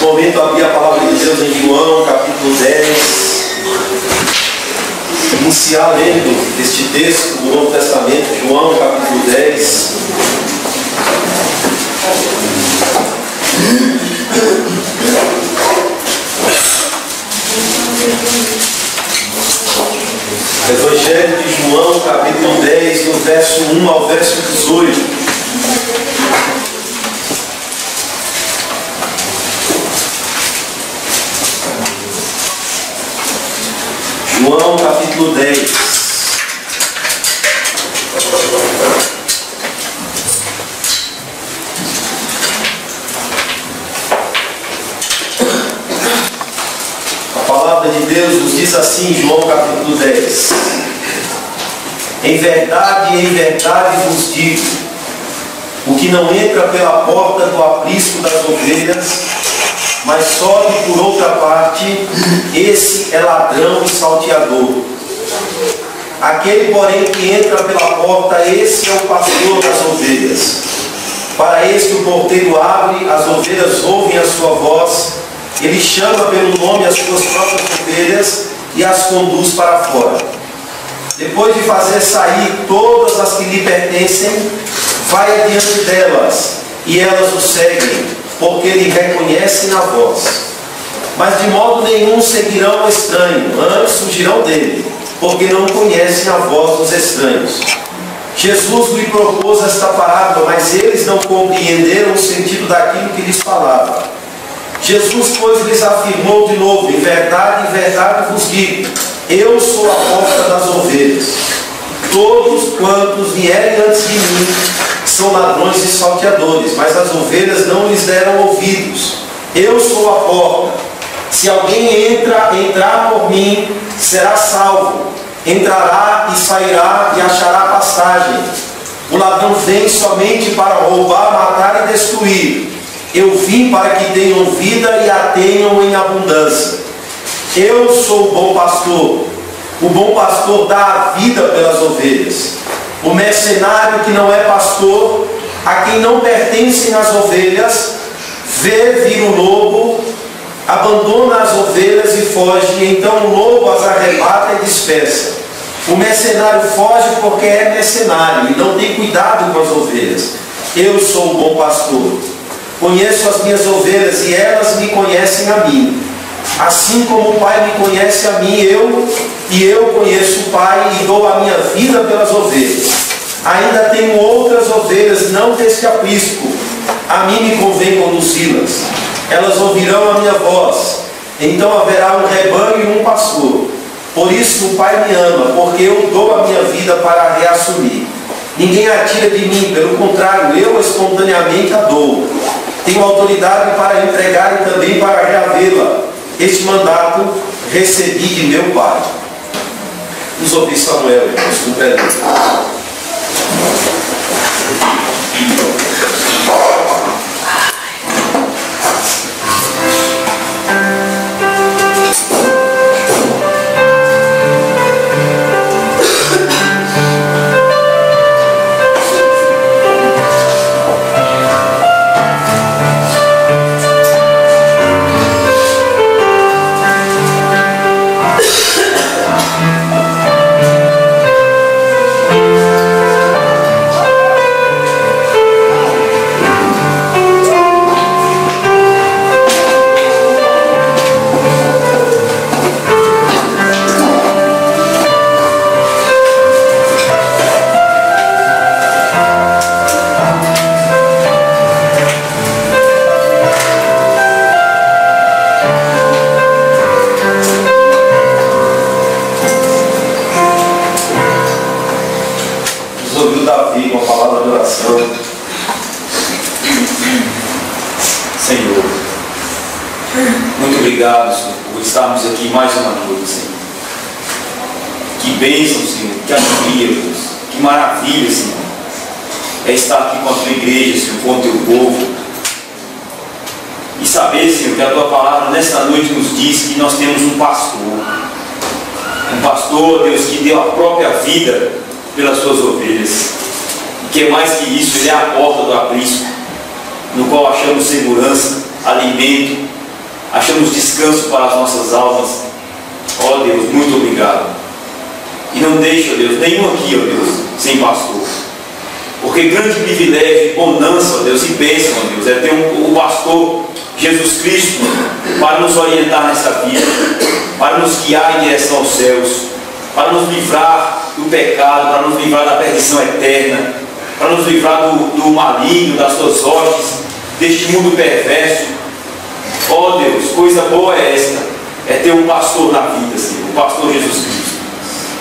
momento, abrir a palavra de Deus em João, capítulo 10. Iniciar lendo este texto do Novo Testamento, João, capítulo 10. Evangelho de João, capítulo 10, do verso 1 ao verso 18. João capítulo 10. A palavra de Deus nos diz assim, João capítulo 10: em verdade vos digo, o que não entra pela porta do aprisco das ovelhas, mas sobe por outra parte, esse é ladrão e salteador. Aquele, porém, que entra pela porta, esse é o pastor das ovelhas. Para este o porteiro abre, as ovelhas ouvem a sua voz, ele chama pelo nome as suas próprias ovelhas e as conduz para fora. Depois de fazer sair todas as que lhe pertencem, vai adiante delas, e elas o seguem, porque lhe reconhecem a voz. Mas de modo nenhum seguirão o estranho, antes fugirão dele, porque não conhecem a voz dos estranhos. Jesus lhe propôs esta parábola, mas eles não compreenderam o sentido daquilo que lhes falava. Jesus, pois, lhes afirmou de novo: em verdade vos digo, eu sou a porta das ovelhas. Todos quantos vierem antes de mim são ladrões e salteadores, mas as ovelhas não lhes deram ouvidos. Eu sou a porta. Se alguém entrar por mim, será salvo. Entrará e sairá e achará pastagem. O ladrão vem somente para roubar, matar e destruir. Eu vim para que tenham vida e a tenham em abundância. Eu sou o bom pastor. O bom pastor dá a vida pelas ovelhas. O mercenário que não é pastor, a quem não pertencem as ovelhas, vê vir o lobo, abandona as ovelhas e foge, e então o lobo as arrebata e dispersa. O mercenário foge porque é mercenário e não tem cuidado com as ovelhas. Eu sou o bom pastor. Conheço as minhas ovelhas e elas me conhecem a mim. Assim como o Pai me conhece a mim, eu conheço o Pai e dou a minha vida pelas ovelhas. Ainda tenho outras ovelhas, não deste aprisco. A mim me convém conduzi-las. Elas ouvirão a minha voz. Então haverá um rebanho e um pastor. Por isso o Pai me ama, porque eu dou a minha vida para reassumir. Ninguém a tira de mim, pelo contrário, eu espontaneamente a dou. Tenho autoridade para entregar e também para reavê-la. Este mandato recebi de meu Pai. Vamos ouvir Samuel, irmãos, no prelúdio. Senhor, muito obrigado, Senhor, por estarmos aqui mais uma noite, Senhor. Que bênção, Senhor, que alegria, Deus, que maravilha, Senhor, é estar aqui com a tua igreja, Senhor, com o teu povo, e saber, Senhor, que a tua palavra nesta noite nos diz que nós temos um pastor, Deus, que deu a própria vida pelas suas ovelhas, e que é mais que isso, ele é a porta do aprisco, no qual achamos segurança, alimento achamos descanso para as nossas almas. Ó Deus, muito obrigado. E não deixe, ó Deus, nenhum aqui, ó Deus, sem pastor. Porque grande privilégio, bonança, ó Deus, e bênção, ó Deus, é ter o pastor Jesus Cristo para nos orientar nessa vida, para nos guiar em direção aos céus, para nos livrar do pecado, para nos livrar da perdição eterna, para nos livrar do maligno, das suas hostes, deste mundo perverso. Ó Deus, coisa boa é esta, é ter um pastor na vida, Senhor, o pastor Jesus Cristo.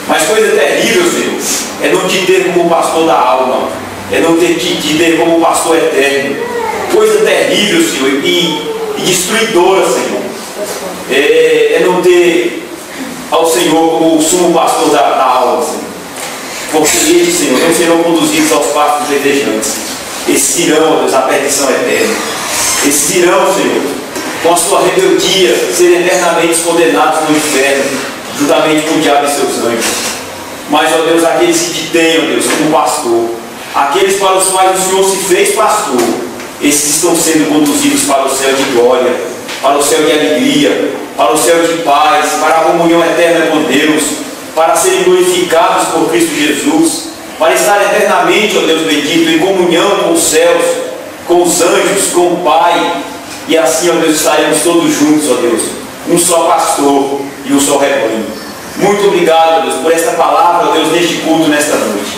Mas coisa terrível, Senhor, é não te ter como pastor da alma, é não te ter como pastor eterno. Coisa terrível, Senhor, e destruidora, Senhor, é não ter ao Senhor como o sumo pastor da alma, Senhor. Porque eles, Senhor, não serão conduzidos aos pastos verdejantes. Esses irão, ó Deus, à perdição eterna. Esses irão, Senhor, com a sua rebeldia, serem eternamente condenados no inferno, juntamente com o diabo e seus anjos. Mas, ó Deus, aqueles que te têm, ó Deus, como pastor, aqueles para os quais o Senhor se fez pastor, esses estão sendo conduzidos para o céu de glória, para o céu de alegria, para o céu de paz, para a comunhão eterna com Deus, para serem glorificados por Cristo Jesus, para estar eternamente, ó Deus bendito, em comunhão com os céus, com os anjos, com o Pai. E assim, ó Deus, estaremos todos juntos, ó Deus, um só pastor e um só rebanho. Muito obrigado, ó Deus, por esta palavra, ó Deus, neste culto, nesta noite.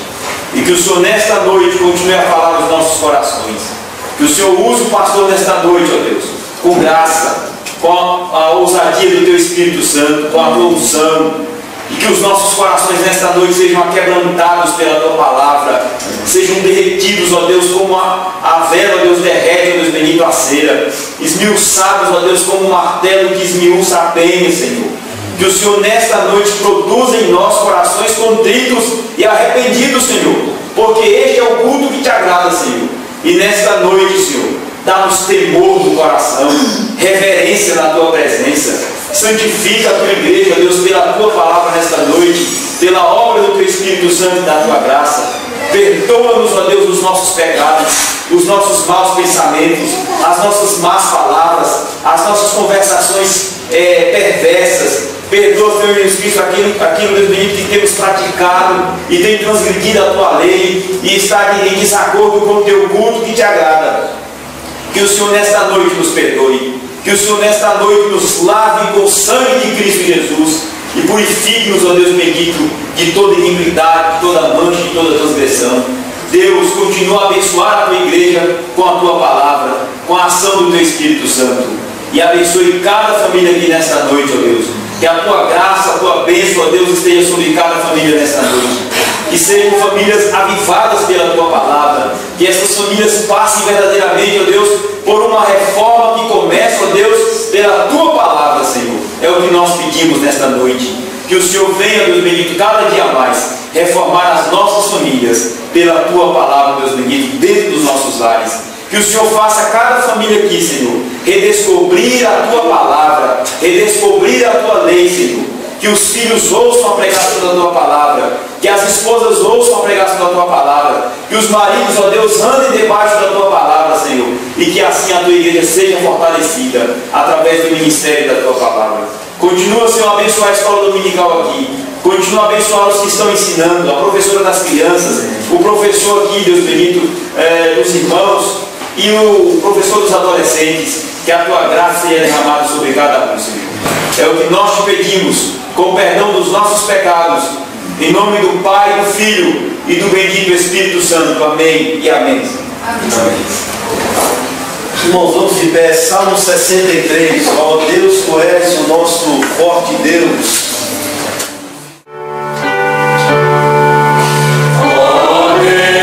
E que o Senhor, nesta noite, continue a falar nos nossos corações. Que o Senhor use o pastor nesta noite, ó Deus, com graça, com a ousadia do Teu Espírito Santo, com a Tua unção. E que os nossos corações nesta noite sejam aquebrantados pela Tua palavra, sejam derretidos, ó Deus, como a vela, ó Deus, derrete, ó Deus bendito, a cera, esmiuçados, ó Deus, como um martelo que esmiuça a penha, Senhor. Que o Senhor nesta noite produza em nós corações contritos e arrependidos, Senhor, porque este é o culto que Te agrada, Senhor. E nesta noite, Senhor, dá-nos temor no coração, reverência na Tua presença. Santifica a Tua igreja, Deus, pela Tua palavra nesta noite, pela obra do Teu Espírito Santo e da Tua graça. Perdoa-nos, ó Deus, os nossos pecados, os nossos maus pensamentos, as nossas más palavras, as nossas conversações perversas. Perdoa, Senhor Jesus Cristo, aquilo, Deus bendito, que temos praticado e tem transgredido a Tua lei e está em desacordo com o Teu culto que Te agrada. Que o Senhor nesta noite nos perdoe. Que o Senhor nesta noite nos lave com o sangue de Cristo Jesus e purifique-nos, ó Deus bendito, de toda iniquidade, de toda mancha, de toda transgressão. Deus, continua a abençoar a Tua igreja com a Tua palavra, com a ação do Teu Espírito Santo. E abençoe cada família aqui nesta noite, ó Deus. Que a Tua graça, a Tua bênção, ó Deus, esteja sobre cada família nesta noite. Que sejam famílias avivadas pela Tua palavra. Que essas famílias passem verdadeiramente, ó Deus, por uma reforma que começa, ó Deus, pela Tua palavra, Senhor. É o que nós pedimos nesta noite. Que o Senhor venha, Deus bendito, cada dia mais reformar as nossas famílias pela Tua palavra, Deus bendito, dentro dos nossos lares. Que o Senhor faça cada família aqui, Senhor, redescobrir a Tua palavra, redescobrir a Tua lei, Senhor. Que os filhos ouçam a pregação da Tua palavra, que as esposas ouçam a pregação da Tua palavra, que os maridos, ó Deus, andem debaixo da Tua palavra, Senhor, e que assim a Tua igreja seja fortalecida através do ministério da Tua palavra. Continua, Senhor, a abençoar a escola dominical aqui. Continua a abençoar os que estão ensinando, a professora das crianças, o professor aqui, Deus bendito, dos irmãos, e o professor dos adolescentes. Que a Tua graça seja derramada sobre cada um, Senhor. É o que nós Te pedimos, com o perdão dos nossos pecados, em nome do Pai, do Filho e do bendito Espírito Santo. Amém e amém. Amém. Irmãos, vamos de pé. Salmo 63. Ó Deus, Tu és o nosso forte Deus. Deus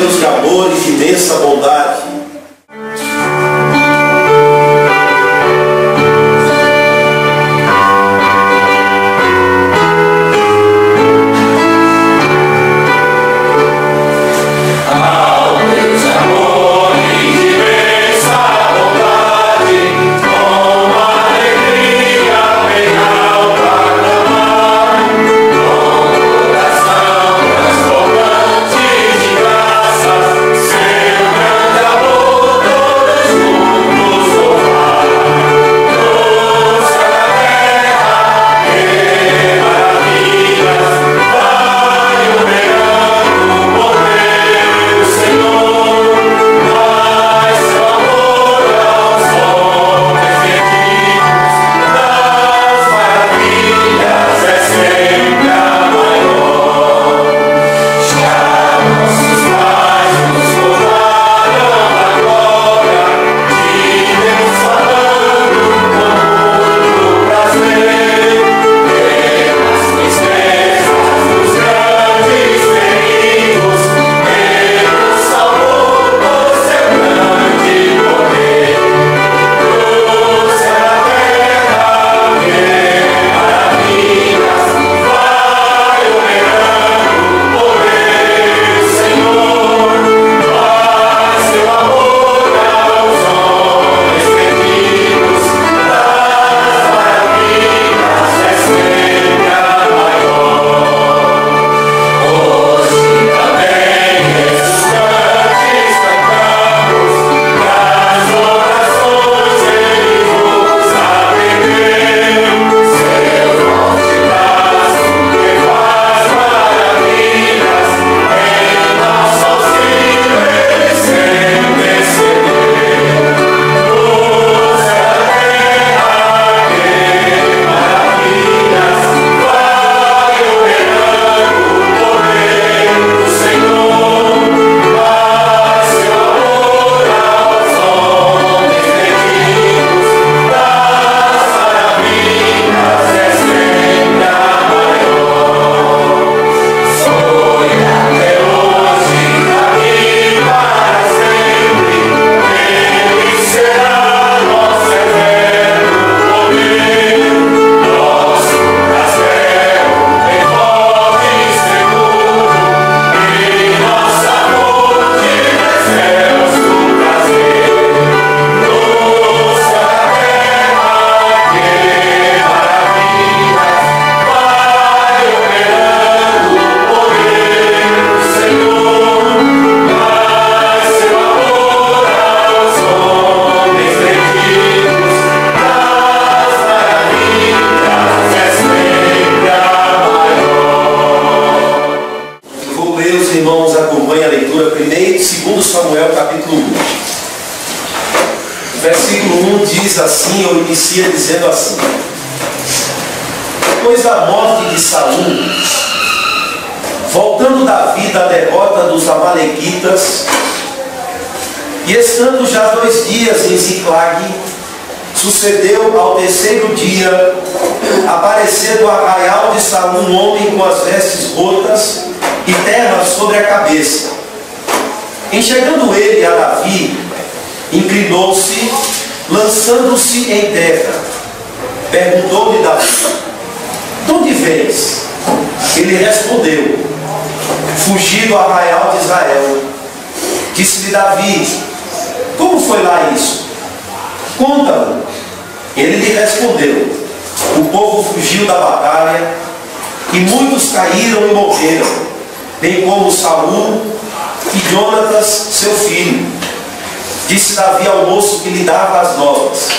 Deus de amor e de imensa bondade. Samuel capítulo 1. Versículo 1 diz assim, ou inicia dizendo assim: depois da morte de Saul, voltando Davi da derrota dos amalequitas, e estando já 2 dias em Ziclague, sucedeu ao 3º dia aparecer do arraial de Saul um homem com as vestes rotas e terra sobre a cabeça. Enxergando ele a Davi, inclinou-se, lançando-se em terra. Perguntou-lhe Davi: de onde vens? Ele respondeu: fugi do arraial de Israel. Disse-lhe Davi: como foi lá isso? Conta-me. Ele lhe respondeu: o povo fugiu da batalha e muitos caíram e morreram, bem como Saul e Jonatas, seu filho. Disse Davi ao moço que lhe dava as novas: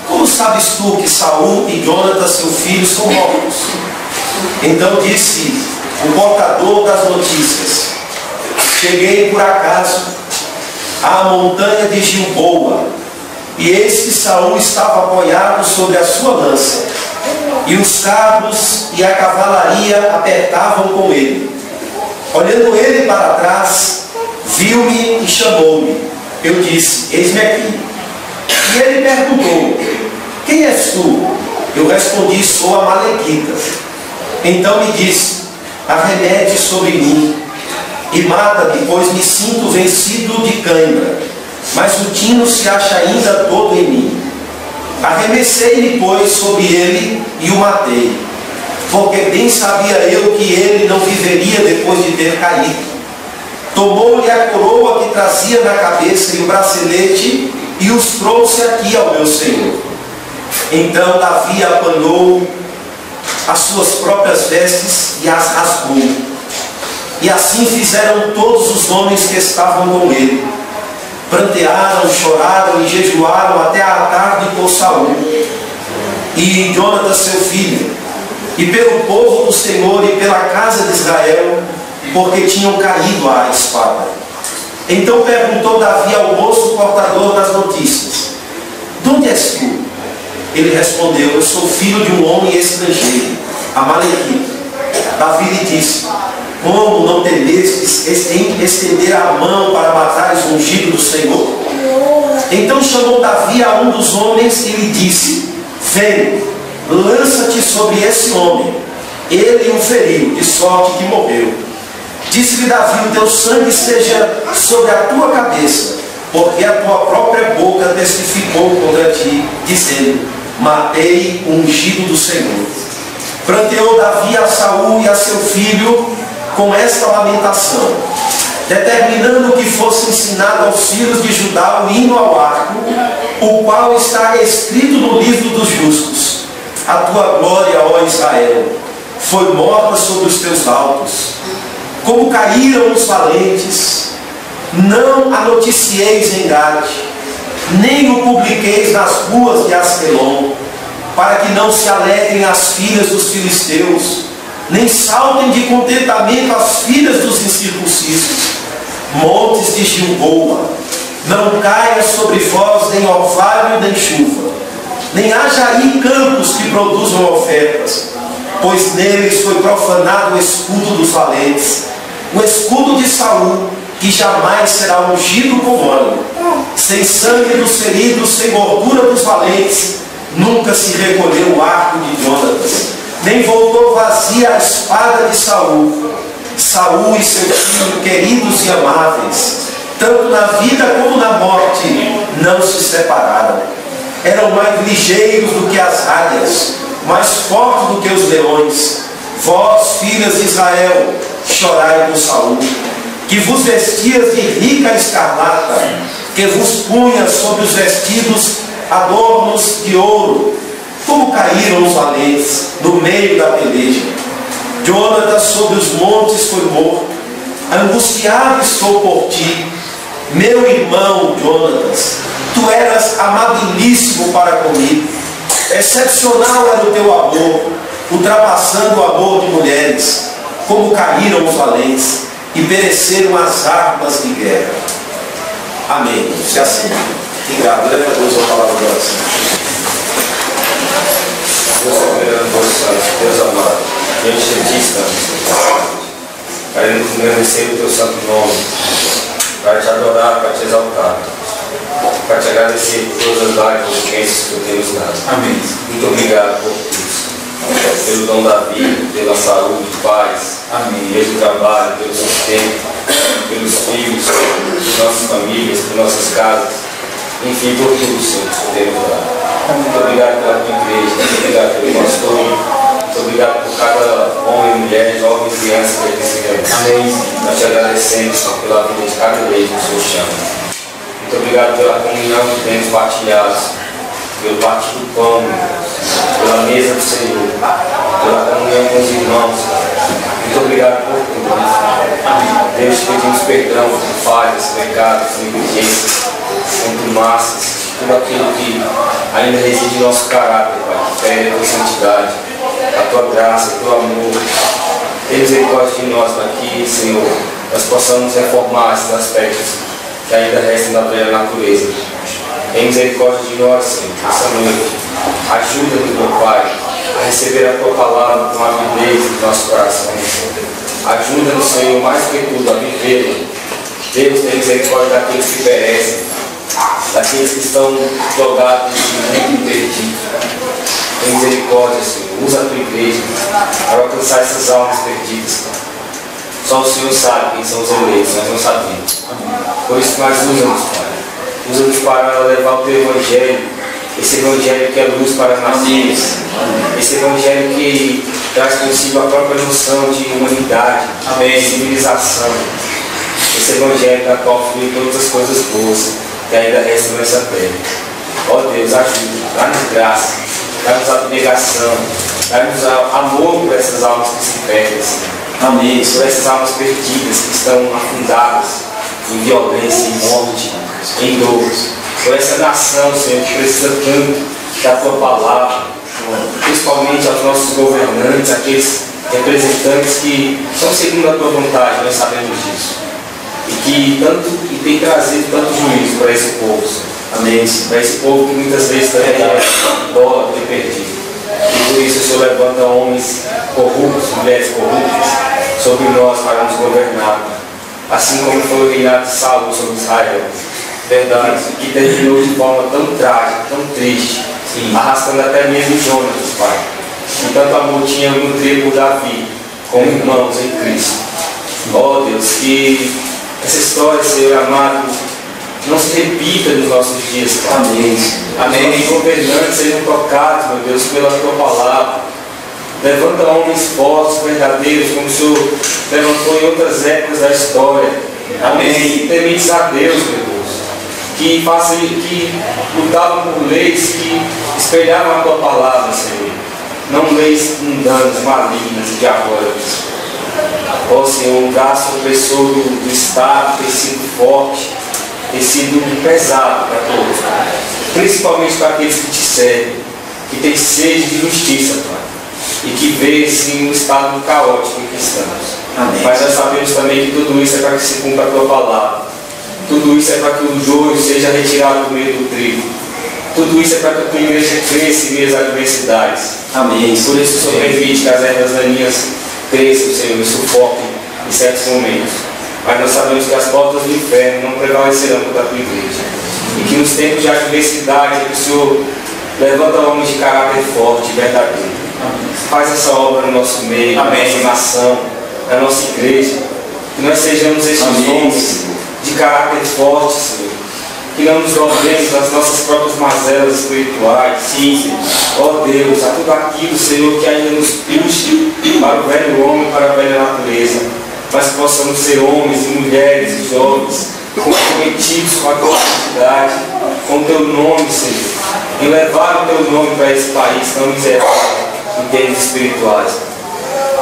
como sabes tu que Saul e Jonatas, seu filho, são mortos? Então disse o portador das notícias: cheguei por acaso à montanha de Gilboa, e eis que Saul estava apoiado sobre a sua lança, e os carros e a cavalaria apertavam com ele. Olhando ele para trás, viu-me e chamou-me. Eu disse: eis-me aqui. E ele perguntou: quem és tu? Eu respondi: sou amalequita. Então me disse: arremete sobre mim. e mata-me, pois me sinto vencido de cãibra, mas o tino se acha ainda todo em mim. Arremessei-me, pois, sobre ele e o matei, porque bem sabia eu que ele não viveria depois de ter caído. Tomou-lhe a coroa que trazia na cabeça e o bracelete e os trouxe aqui ao meu senhor. Então Davi apanhou as suas próprias vestes e as rasgou. E assim fizeram todos os homens que estavam com ele. Prantearam, choraram e jejuaram até a tarde por Saul e Jonatas seu filho, e pelo povo do Senhor e pela casa de Israel, porque tinham caído à espada. Então perguntou Davi ao moço portador das notícias: de onde és tu? Ele respondeu: eu sou filho de um homem estrangeiro, amalequita. Davi lhe disse: como não temestes estender a mão para matares o ungido do Senhor? Então chamou Davi a um dos homens e lhe disse: vem, lança-te sobre esse homem. Ele o feriu, de sorte que morreu. Disse-lhe Davi: o teu sangue esteja sobre a tua cabeça, porque a tua própria boca testificou contra ti, dizendo: matei o ungido do Senhor. Pranteou Davi a Saul e a seu filho com esta lamentação, determinando que fosse ensinado aos filhos de Judá o hino ao arco, o qual está escrito no livro dos justos: a tua glória, ó Israel, foi morta sobre os teus altos. Como caíram os valentes, não a noticieis em Gade, nem o publiqueis nas ruas de Asquelon, para que não se alegrem as filhas dos filisteus, nem saltem de contentamento as filhas dos incircuncisos. Montes de Gilboa, não caia sobre vós nem orvalho nem chuva, nem haja aí campos que produzam ofertas, pois neles foi profanado o escudo dos valentes, o escudo de Saul, que jamais será ungido com óleo. Sem sangue dos feridos, sem gordura dos valentes, nunca se recolheu o arco de Jonatas, nem voltou vazia a espada de Saul. Saul e seu filho, queridos e amáveis, tanto na vida como na morte, não se separaram. Eram mais ligeiros do que as águias, mais fortes do que os leões. Vós, filhas de Israel, chorai por Saul, que vos vestias de rica escarlata, que vos punha sobre os vestidos adornos de ouro. Como caíram os valentes no meio da peleja. Jonatas sobre os montes foi morto. Angustiado estou por ti, meu irmão Jonatas. Tu eras amabilíssimo para comigo. Excepcional era o teu amor, ultrapassando o amor de mulheres. Como caíram os valentes e pereceram as armas de guerra. Amém. Se assim. Obrigado. Leva a Deus a palavra de oração. Deus soberano, Deus santo, Deus amado, diante de ti estamos, para engrandecer o teu santo nome, para te adorar, para te exaltar, para te agradecer por todas as lágrimas e bênçãos que tu tens dado. Amém. Muito obrigado por tudo, pelo dom da vida, pela saúde, paz, amém, pelo trabalho, pelo sustento, pelos filhos, por nossas famílias, por nossas casas, enfim, por tudo, Senhor, que tu tens dado. Muito obrigado pela tua igreja, muito obrigado pelo pastor, muito obrigado por cada homem, mulher, jovem, criança que aqui se reúne. Amém. Nós te agradecemos, Senhor, pela vida de cada vez que o Senhor chama. Muito obrigado pela comunhão que temos partilhados, pelo partir do pão, pela mesa do Senhor, pela comunhão com os irmãos. Muito obrigado por tudo. Deus, pedimos perdão por falhas, pecados, negligências, contumácias, tudo aquilo que ainda reside em nosso caráter, Pai, que fere a tua santidade, a tua graça, o teu amor. Tenha misericórdia de nós daqui, Senhor, nós possamos reformar esses aspectos que ainda restam da velha natureza. Tenha misericórdia de nós, Senhor, nessa noite. Ajuda-nos, meu Pai, a receber a tua palavra com avidez do nosso coração. Ajuda-nos, Senhor, mais que tudo, a vivê-la. Deus, tenha misericórdia daqueles que perecem, daqueles que estão jogados no mundo perdido. Tem misericórdia, Senhor. Usa a tua igreja para alcançar essas almas perdidas. Só o Senhor sabe quem são os eleitos, nós não sabemos. Por isso nós usamos, Pai. Usamos para levar o Teu Evangelho. Esse Evangelho que é luz para as nações. Esse Evangelho que traz consigo a própria noção de humanidade, de civilização. Esse Evangelho da qual flui todas as coisas boas que ainda restam nessa terra. Ó Deus, ajuda, dá-nos graça, dá-nos abnegação, dá-nos amor por essas almas que se perdem, amém, por essas almas perdidas que estão afundadas em violência, em morte, em dor, por essa nação, Senhor, que precisa tanto da Tua palavra, principalmente aos nossos governantes, aqueles representantes que são segundo a Tua vontade, nós sabemos disso, e que tem trazido tanto juízo para esse povo, Senhor. Amém. Para esse povo que muitas vezes também é bola ter perdido. E por isso o Senhor levanta homens corruptos, mulheres corruptas sobre nós para nos governar. Assim como foi o reinado de Saul sobre Israel. Verdade. Que terminou de forma tão trágica, tão triste, arrastando até mesmo Jonas, Pai. Que tanto amor tinha nutrido por Davi, como irmãos em Cristo. Ó Deus, que essa história, Senhor amado, não se repita nos nossos dias, Pai. Amém. Amém. Os governantes sejam tocados, meu Deus, pela Tua palavra. Levanta homens fortes, verdadeiros, como o Senhor levantou em outras épocas da história. Amém. Tementes a Deus, meu Deus. Que lutavam por leis que espelhavam a Tua palavra, Senhor. Não leis mundanas, malignas e diabólicas. Ó Senhor, um braço opressor do Estado tem sido forte, tem sido pesado para todos, principalmente para aqueles que Te servem, que têm sede de justiça, Pai, e que vê sim o estado caótico em que estamos. Amém. Mas nós sabemos também que tudo isso é para que se cumpra a Tua palavra, tudo isso é para que o joio seja retirado do meio do trigo, tudo isso é para que a Tua igreja cresça em meio às adversidades. Amém. Por isso o Senhor permite que as ervas daninhas cresçam, Senhor, e sufoquem em certos momentos. Mas nós sabemos que as portas do inferno não prevalecerão contra a Tua igreja. E que nos tempos de adversidade, o Senhor levanta homens de caráter forte, verdadeiro. Amém. Faz essa obra no nosso meio, na nossa nação, na nossa igreja. Que nós sejamos esses homens de caráter forte, Senhor. Que não nos dobremos das nossas próprias mazelas espirituais. Sim, ó Deus, a tudo aquilo, Senhor, que ainda nos puxe para o velho homem, para a velha natureza. Mas que possamos ser homens e mulheres e jovens comprometidos com a Tua santidade, com o Teu nome, Senhor, e levar o Teu nome para esse país tão miserável em termos espirituais.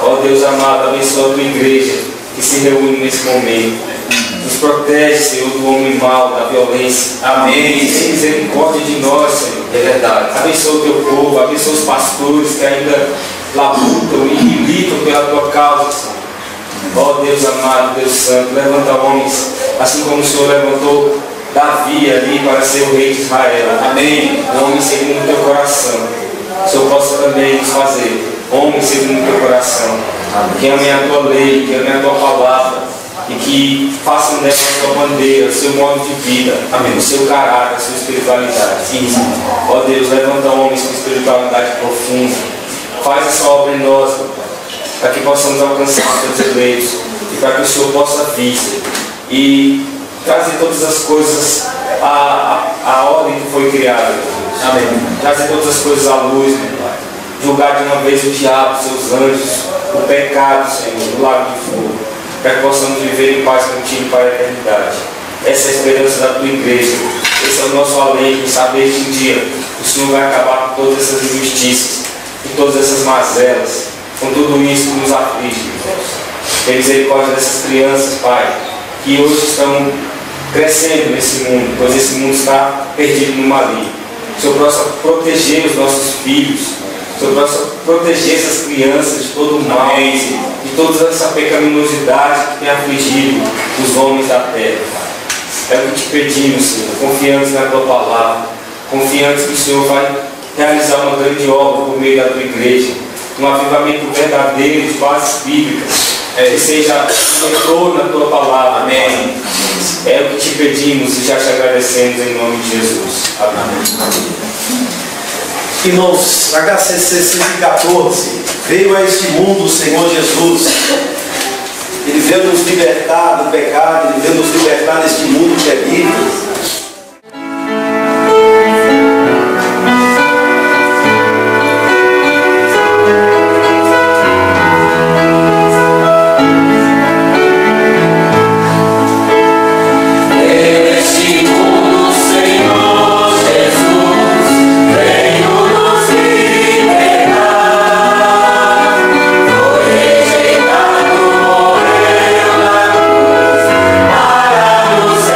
Ó Deus amado, abençoa a Tua igreja que se reúne nesse momento. Nos protege, Senhor, do homem mau, da violência. Amém. Tem misericórdia de nós, Senhor. É verdade. Abençoa o Teu povo, abençoa os pastores que ainda labutam e militam pela Tua causa, Senhor. Ó Deus amado, Deus santo, levanta homens, assim como o Senhor levantou Davi ali para ser o rei de Israel. Amém. Homens segundo o Teu coração. O Senhor possa também nos fazer homens segundo o Teu coração. Amém. Que amem a Tua lei, que amem a Tua palavra e que façam dela a Tua bandeira, o Seu modo de vida. Amém. O Seu caráter, a Sua espiritualidade. Sim. Ó Deus, levanta homens com espiritualidade profunda. Faz essa obra em nós, para que possamos alcançar os Teus eleitos e para que o Senhor possa vir e trazer todas as coisas à ordem que foi criada, Deus. Amém. Trazer todas as coisas à luz, meu Pai. Julgar de uma vez o diabo, seus anjos, o pecado, Senhor, o lago de fogo, para que possamos viver em paz contigo para a eternidade. Essa é a esperança da Tua igreja. Esse é o nosso alento em saber que um dia o Senhor vai acabar com todas essas injustiças, com todas essas mazelas, com tudo isso que nos aflige, Deus. Tem misericórdia dessas crianças, Pai, que hoje estão crescendo nesse mundo, pois esse mundo está perdido no maligno. O Senhor possa proteger os nossos filhos, o Senhor possa proteger essas crianças de todo o mal, de toda essa pecaminosidade que tem afligido os homens da terra, Pai. É o que Te pedimos, Senhor, confiantes na Tua palavra, confiantes que o Senhor vai realizar uma grande obra por meio da Tua igreja, um avivamento verdadeiro de bases bíblicas, que seja um retorno à Tua palavra. Amém. É o que Te pedimos e já Te agradecemos em nome de Jesus. Amém. Irmãos, HCC 114, veio a este mundo o Senhor Jesus. Ele veio nos libertar do pecado, Ele veio nos libertar deste mundo terrível. Para nos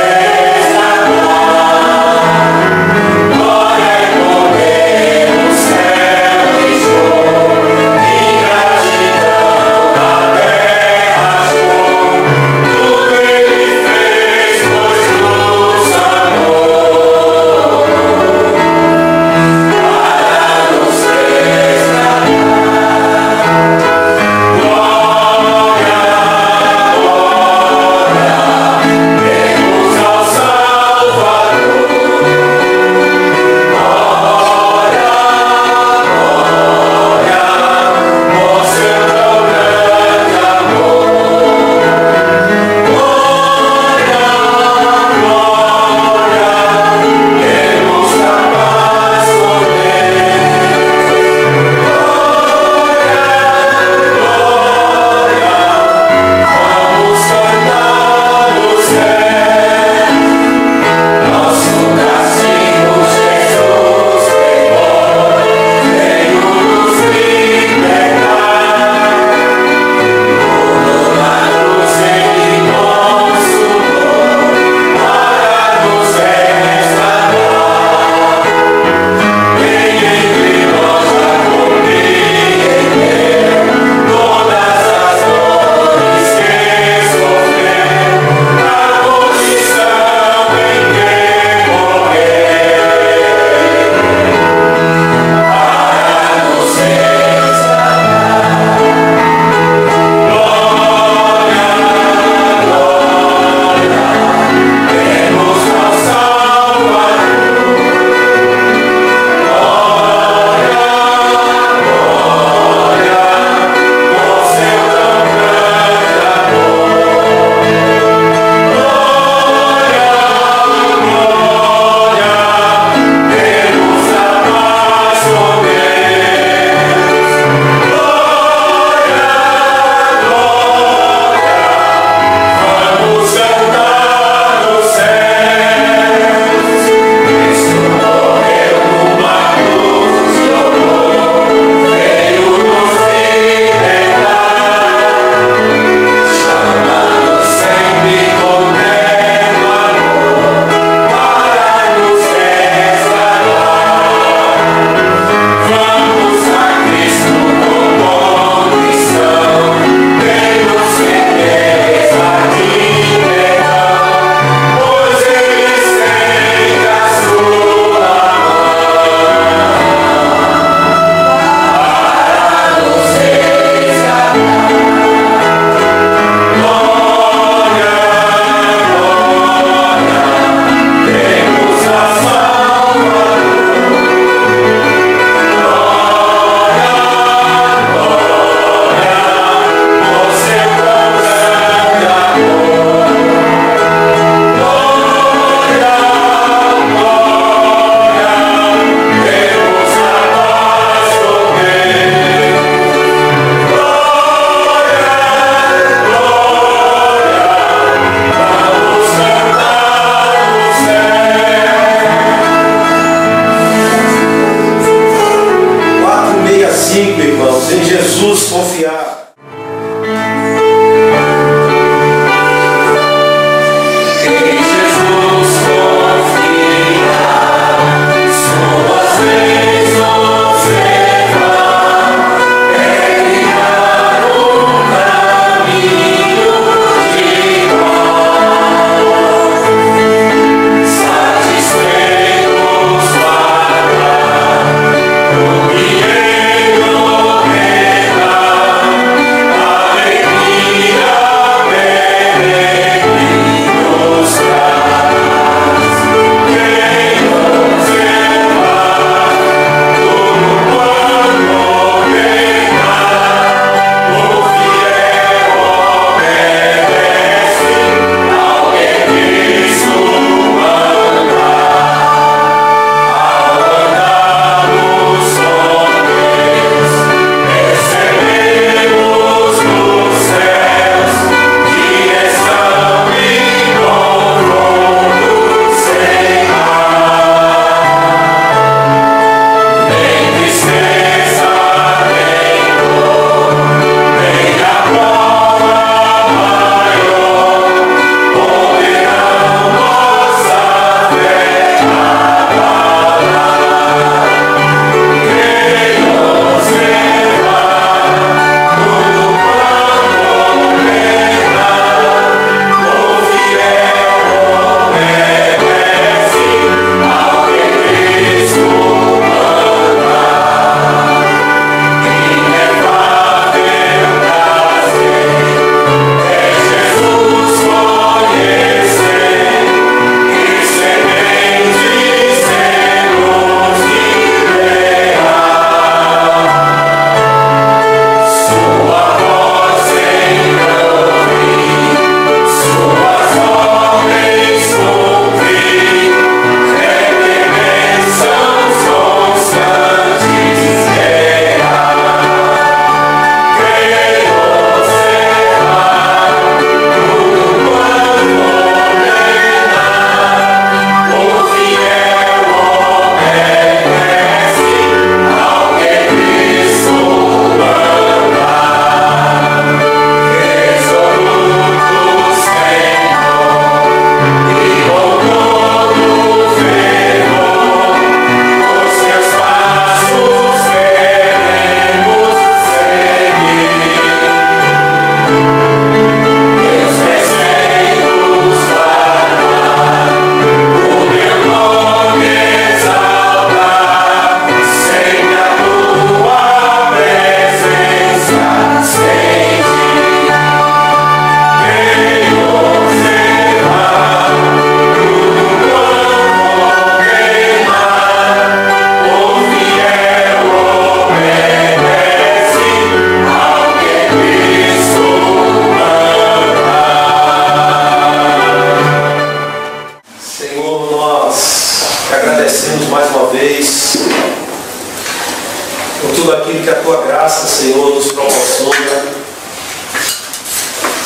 a Tua graça, Senhor, nos proporciona.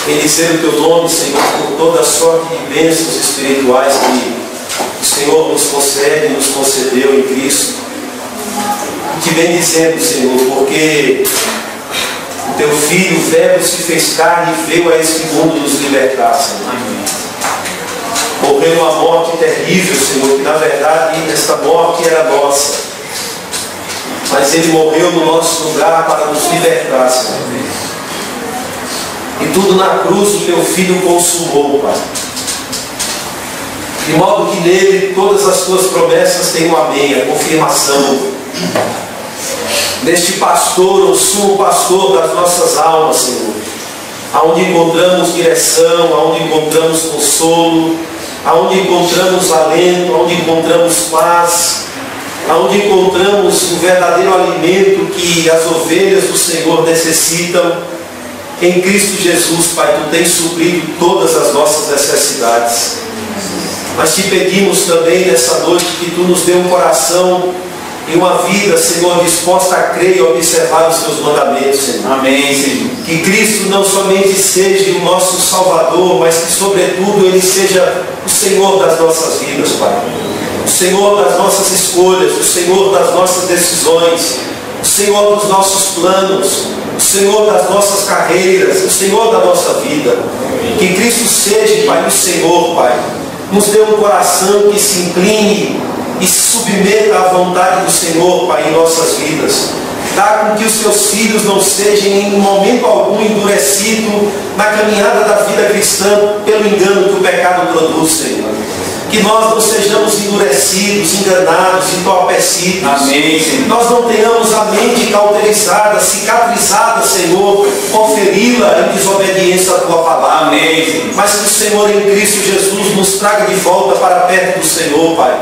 Bendizer o Teu nome, Senhor, por toda a sorte de bênçãos espirituais que o Senhor nos concede, nos concedeu em Cristo. Te bendizemos, Senhor, porque o Teu Filho, o Verbo, se fez carne e veio a este mundo nos libertar, Senhor. Morreu uma morte terrível, Senhor, que na verdade esta morte era nossa. Mas Ele morreu no nosso lugar para nos libertar, Senhor. E tudo na cruz o Teu Filho consumou, Pai. De modo que nele todas as Tuas promessas têm um amém, a confirmação. Neste pastor, o sumo pastor das nossas almas, Senhor, aonde encontramos direção, aonde encontramos consolo, aonde encontramos alento, aonde encontramos paz, aonde encontramos o verdadeiro alimento que as ovelhas do Senhor necessitam. Em Cristo Jesus, Pai, Tu tens suprido todas as nossas necessidades. Mas Te pedimos também nessa noite que Tu nos dê um coração e uma vida, Senhor, disposta a crer e observar os Teus mandamentos, Senhor. Amém, Senhor. Que Cristo não somente seja o nosso Salvador, mas que, sobretudo, Ele seja o Senhor das nossas vidas, Pai. O Senhor das nossas escolhas, o Senhor das nossas decisões, o Senhor dos nossos planos, o Senhor das nossas carreiras, o Senhor da nossa vida. Que Cristo seja, Pai, o Senhor, Pai. Nos dê um coração que se incline e se submeta à vontade do Senhor, Pai, em nossas vidas. Dá com que os Teus filhos não sejam em momento algum endurecidos na caminhada da vida cristã pelo engano que o pecado produz, Senhor. Que nós não sejamos endurecidos, enganados, entorpecidos. Amém, Senhor. Nós não tenhamos a mente cauterizada, cicatrizada, Senhor, por feri-la em desobediência à Tua palavra. Amém, Senhor. Mas que o Senhor em Cristo Jesus nos traga de volta para perto do Senhor, Pai.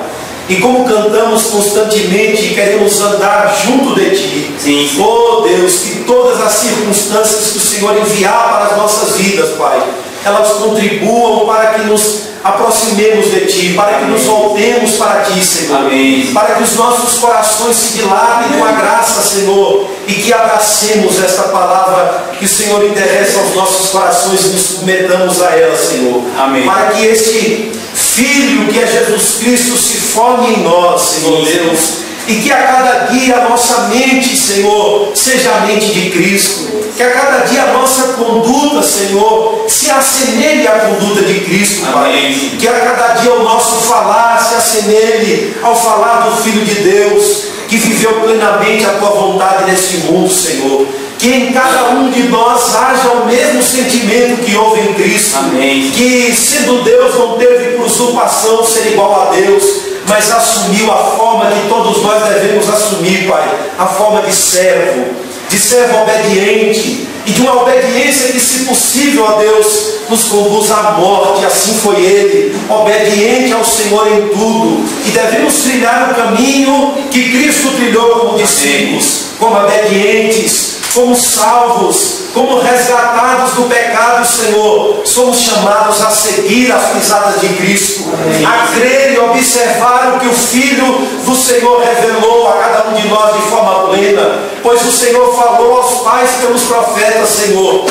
E como cantamos constantemente e queremos andar junto de Ti. Sim. Oh Deus, que todas as circunstâncias que o Senhor enviar para as nossas vidas, Pai, elas contribuam para que nos aproximemos de Ti, para que nos voltemos para Ti, Senhor. Amém. Para que os nossos corações se dilatem com a graça, Senhor, e que abracemos esta palavra que o Senhor interessa aos nossos corações e nos submetamos a ela, Senhor. Amém. Para que este Filho, que é Jesus Cristo, se forme em nós, Senhor Deus, e que a cada dia a nossa mente, Senhor, seja a mente de Cristo. Que a cada dia a nossa conduta, Senhor, se assemelhe à conduta de Cristo, Pai. Amém. Que a cada dia o nosso falar se assemelhe ao falar do Filho de Deus, que viveu plenamente a Tua vontade neste mundo, Senhor. Que em cada um de nós haja o mesmo sentimento que houve em Cristo. Amém. Que, sendo Deus, não teve por usurpação ser igual a Deus, mas assumiu a forma que todos nós devemos assumir, Pai. A forma de servo obediente, e de uma obediência que, se possível, a Deus, nos conduz à morte. Assim foi Ele, obediente ao Senhor em tudo. E devemos trilhar o caminho que Cristo trilhou como discípulos, como obedientes, como salvos, como resgatados do pecado, Senhor. Somos chamados a seguir as pisadas de Cristo, a crer e observar o que o Filho do Senhor revelou a cada um de nós de forma plena, pois o Senhor falou aos pais pelos profetas, Senhor.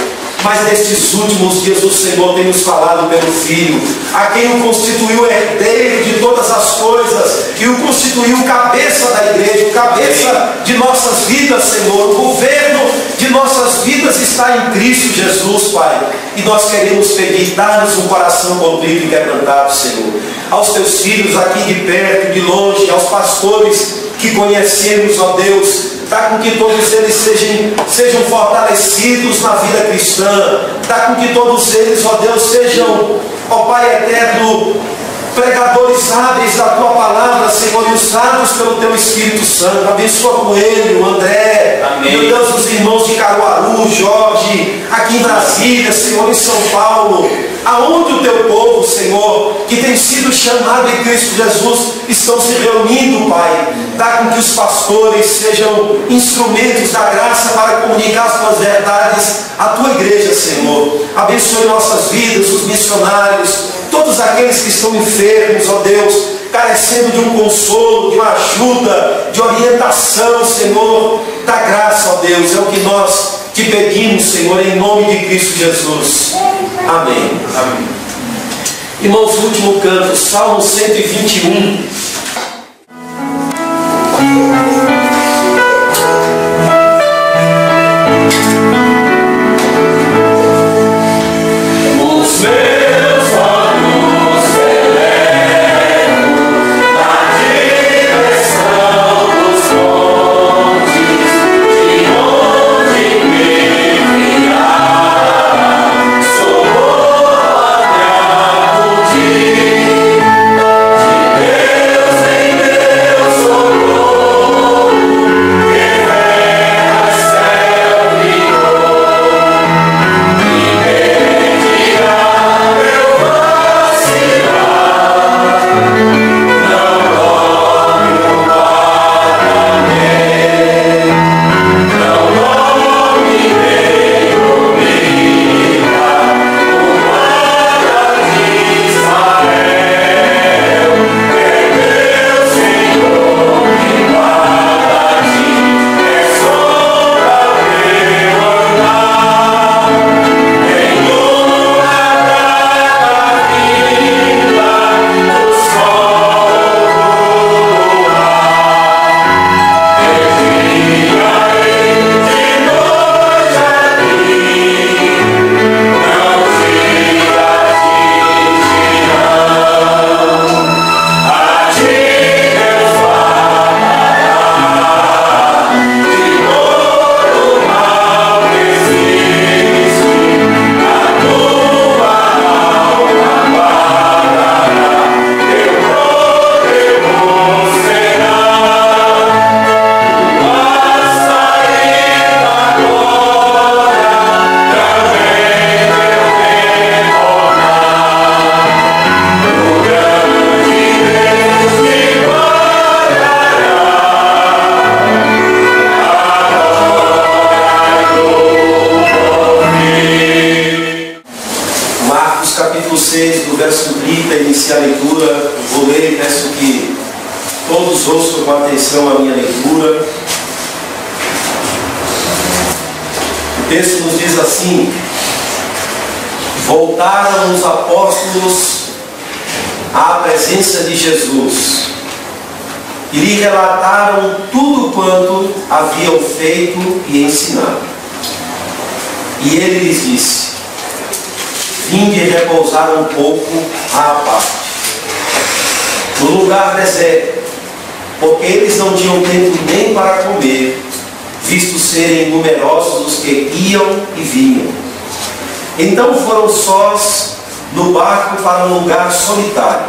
Mas nestes últimos dias o Senhor tem nos falado pelo Filho, a quem o constituiu herdeiro de todas as coisas e o constituiu cabeça da igreja, o cabeça de nossas vidas, Senhor. O governo de nossas vidas está em Cristo Jesus, Pai. E nós queremos pedir, dá-nos um coração contrito e quebrantado, Senhor. Aos Teus filhos aqui de perto, de longe, aos pastores que conhecemos, ó Deus, dá com que todos eles sejam fortalecidos na vida cristã. Dá com que todos eles, ó Deus, sejam, ó Pai eterno, pregadores hábeis da Tua palavra, Senhor, e usados pelo Teu Espírito Santo. Abençoa Coelho, André, meu Deus, os irmãos de Caruaru, Jorge, aqui em Brasília, Senhor, em São Paulo, aonde o Teu povo, Senhor, que tem sido chamado em Cristo Jesus, estão se reunindo, Pai. Dá com que os pastores sejam instrumentos da graça para comunicar as Tuas verdades à Tua igreja, Senhor. Abençoe nossas vidas, os missionários, todos aqueles que estão enfermos, ó Deus, carecendo de um consolo, de uma ajuda, de orientação, Senhor, da graça, ó Deus, é o que nós te pedimos, Senhor, em nome de Cristo Jesus. Amém. Amém. Irmãos, o último canto, Salmo 121. Do verso 30, inicia a leitura. Vou ler e peço que todos ouçam com atenção a minha leitura. O texto nos diz assim: voltaram os apóstolos à presença de Jesus e lhe relataram tudo quanto haviam feito e ensinado. E ele lhes disse: vinde repousar um pouco à parte, no lugar deserto, porque eles não tinham tempo nem para comer, visto serem numerosos os que iam e vinham. Então foram sós no barco para um lugar solitário.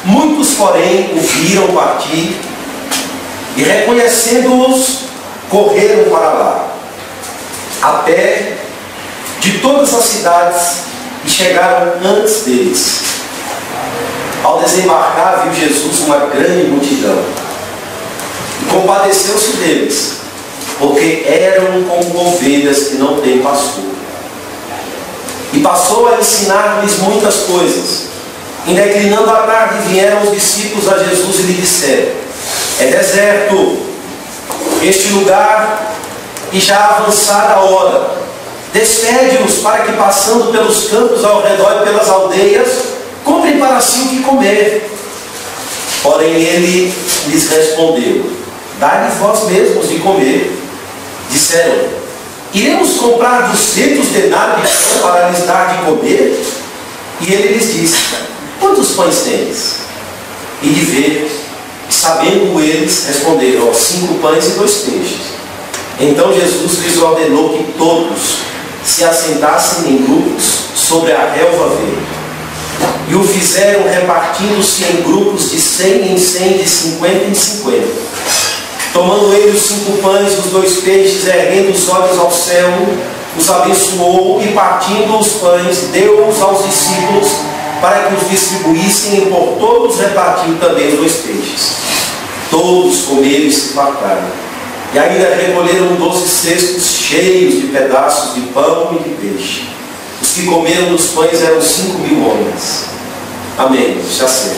Muitos, porém, o viram partir e, reconhecendo-os, correram para lá, a pé, de todas as cidades, e chegaram antes deles. Ao desembarcar, viu Jesus uma grande multidão e compadeceu-se deles, porque eram como ovelhas que não têm pastor. E passou a ensinar-lhes muitas coisas. E declinando a tarde, vieram os discípulos a Jesus e lhe disseram: é deserto este lugar e já avançada a hora. Despede-os para que, passando pelos campos ao redor e pelas aldeias, comprem para si o que comer. Porém ele lhes respondeu: dai-lhe vós mesmos de comer. Disseram: iremos comprar 200 denários de pão para lhes dar de comer? E ele lhes disse: quantos pães tens? E de ver, sabendo eles, responderam: 5 pães e 2 peixes. Então Jesus lhes ordenou que todos se assentassem em grupos sobre a relva verde. E o fizeram repartindo-se em grupos de 100 em 100, de 50 em 50. Tomando ele os 5 pães e os 2 peixes, erguendo os olhos ao céu, os abençoou e, partindo os pães, deu-os aos discípulos para que os distribuíssem, e por todos repartiu também os 2 peixes. Todos comeram e se fartaram. E ainda recolheram 12 cestos cheios de pedaços de pão e de peixe. Os que comeram dos pães eram 5.000 homens. Amém. Já sei.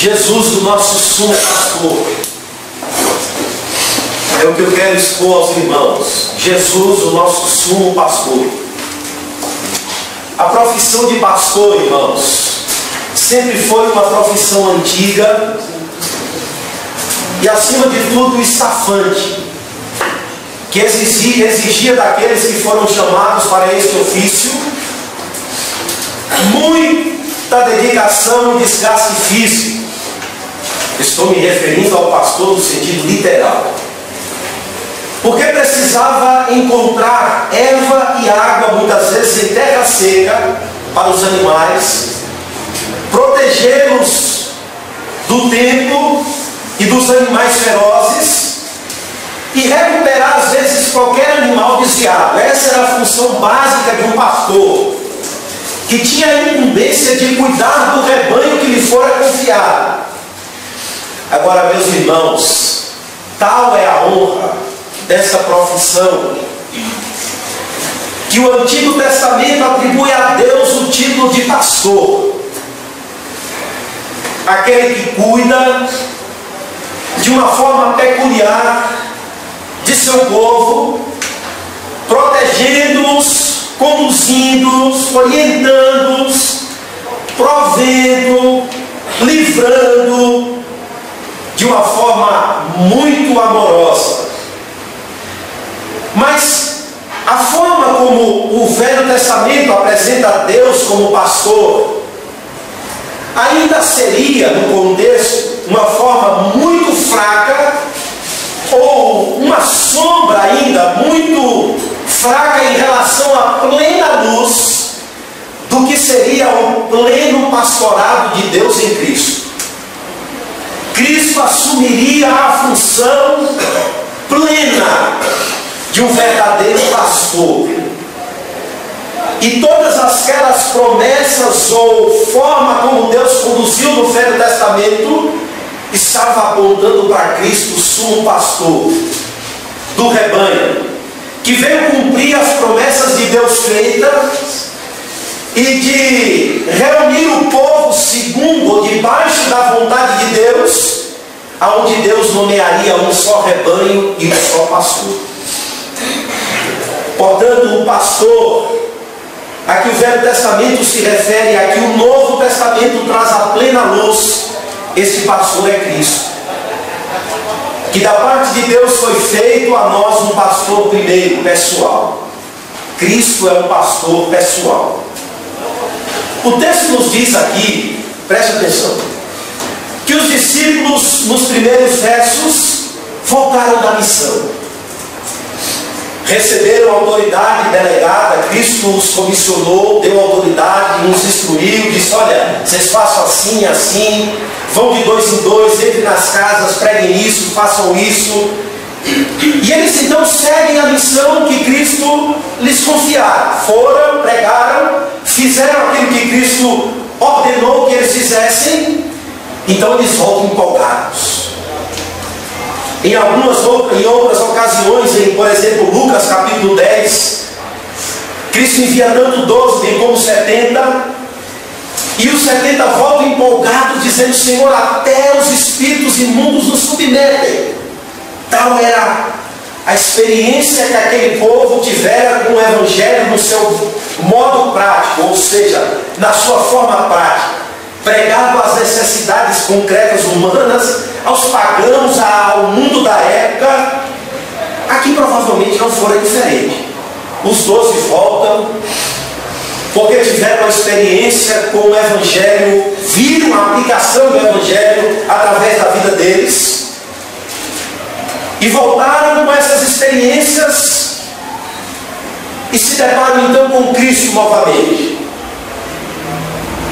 Jesus, o nosso sumo pastor. É o que eu quero expor aos irmãos. Jesus, o nosso sumo pastor. A profissão de pastor, irmãos, sempre foi uma profissão antiga e, acima de tudo, estafante, que exigia daqueles que foram chamados para este ofício muita dedicação e desgaste físico. Estou me referindo ao pastor no sentido literal, porque precisava encontrar erva e água, muitas vezes em terra seca, para os animais, protegê-los do tempo e dos animais ferozes e recuperar às vezes qualquer animal desviado. Essa era a função básica de um pastor, que tinha a incumbência de cuidar do rebanho que lhe fora confiado. Agora, meus irmãos, tal é a honra dessa profissão, que o Antigo Testamento atribui a Deus o título de pastor, aquele que cuida de uma forma peculiar de seu povo, protegendo-os, conduzindo-os, orientando-os, provendo, livrando de uma forma muito amorosa. Mas a forma como o Velho Testamento apresenta a Deus como pastor ainda seria, no contexto, uma forma muito fraca, ou uma sombra ainda muito fraca em relação à plena luz do que seria o pleno pastorado de Deus em Cristo. Cristo assumiria a função plena de um verdadeiro pastor. E todas aquelas promessas ou forma como Deus conduziu no Velho Testamento estava apontando para Cristo, o sumo pastor do rebanho, que veio cumprir as promessas de Deus feitas e de reunir o povo segundo ou debaixo da vontade de Deus, aonde Deus nomearia um só rebanho e um só pastor. Portanto, o pastor a que o Velho Testamento se refere, a que o Novo Testamento traz a plena luz, esse pastor é Cristo, que da parte de Deus foi feito a nós um pastor primeiro, pessoal. Cristo é um pastor pessoal. O texto nos diz aqui, preste atenção, que os discípulos nos primeiros versos voltaram da missão. Receberam autoridade delegada, Cristo os comissionou, deu autoridade, nos instruiu, disse: olha, vocês façam assim, assim, vão de 2 em 2, entrem nas casas, preguem isso, façam isso. E eles então seguem a missão que Cristo lhes confiara. Foram, pregaram, fizeram aquilo que Cristo ordenou que eles fizessem. Então eles voltam empolgados. Em outras ocasiões, por exemplo, Lucas capítulo 10, Cristo envia tanto 12 bem como 70, e os 70 voltam empolgados, dizendo: Senhor, até os espíritos imundos nos submetem. Tal era a experiência que aquele povo tivera com o Evangelho no seu modo prático, ou seja, na sua forma prática, pregado às necessidades concretas humanas, aos pagãos, ao mundo da época. Aqui provavelmente não fora diferente. Os 12 voltam porque tiveram uma experiência com o Evangelho, viram a aplicação do Evangelho através da vida deles, e voltaram com essas experiências e se deparam então com Cristo novamente.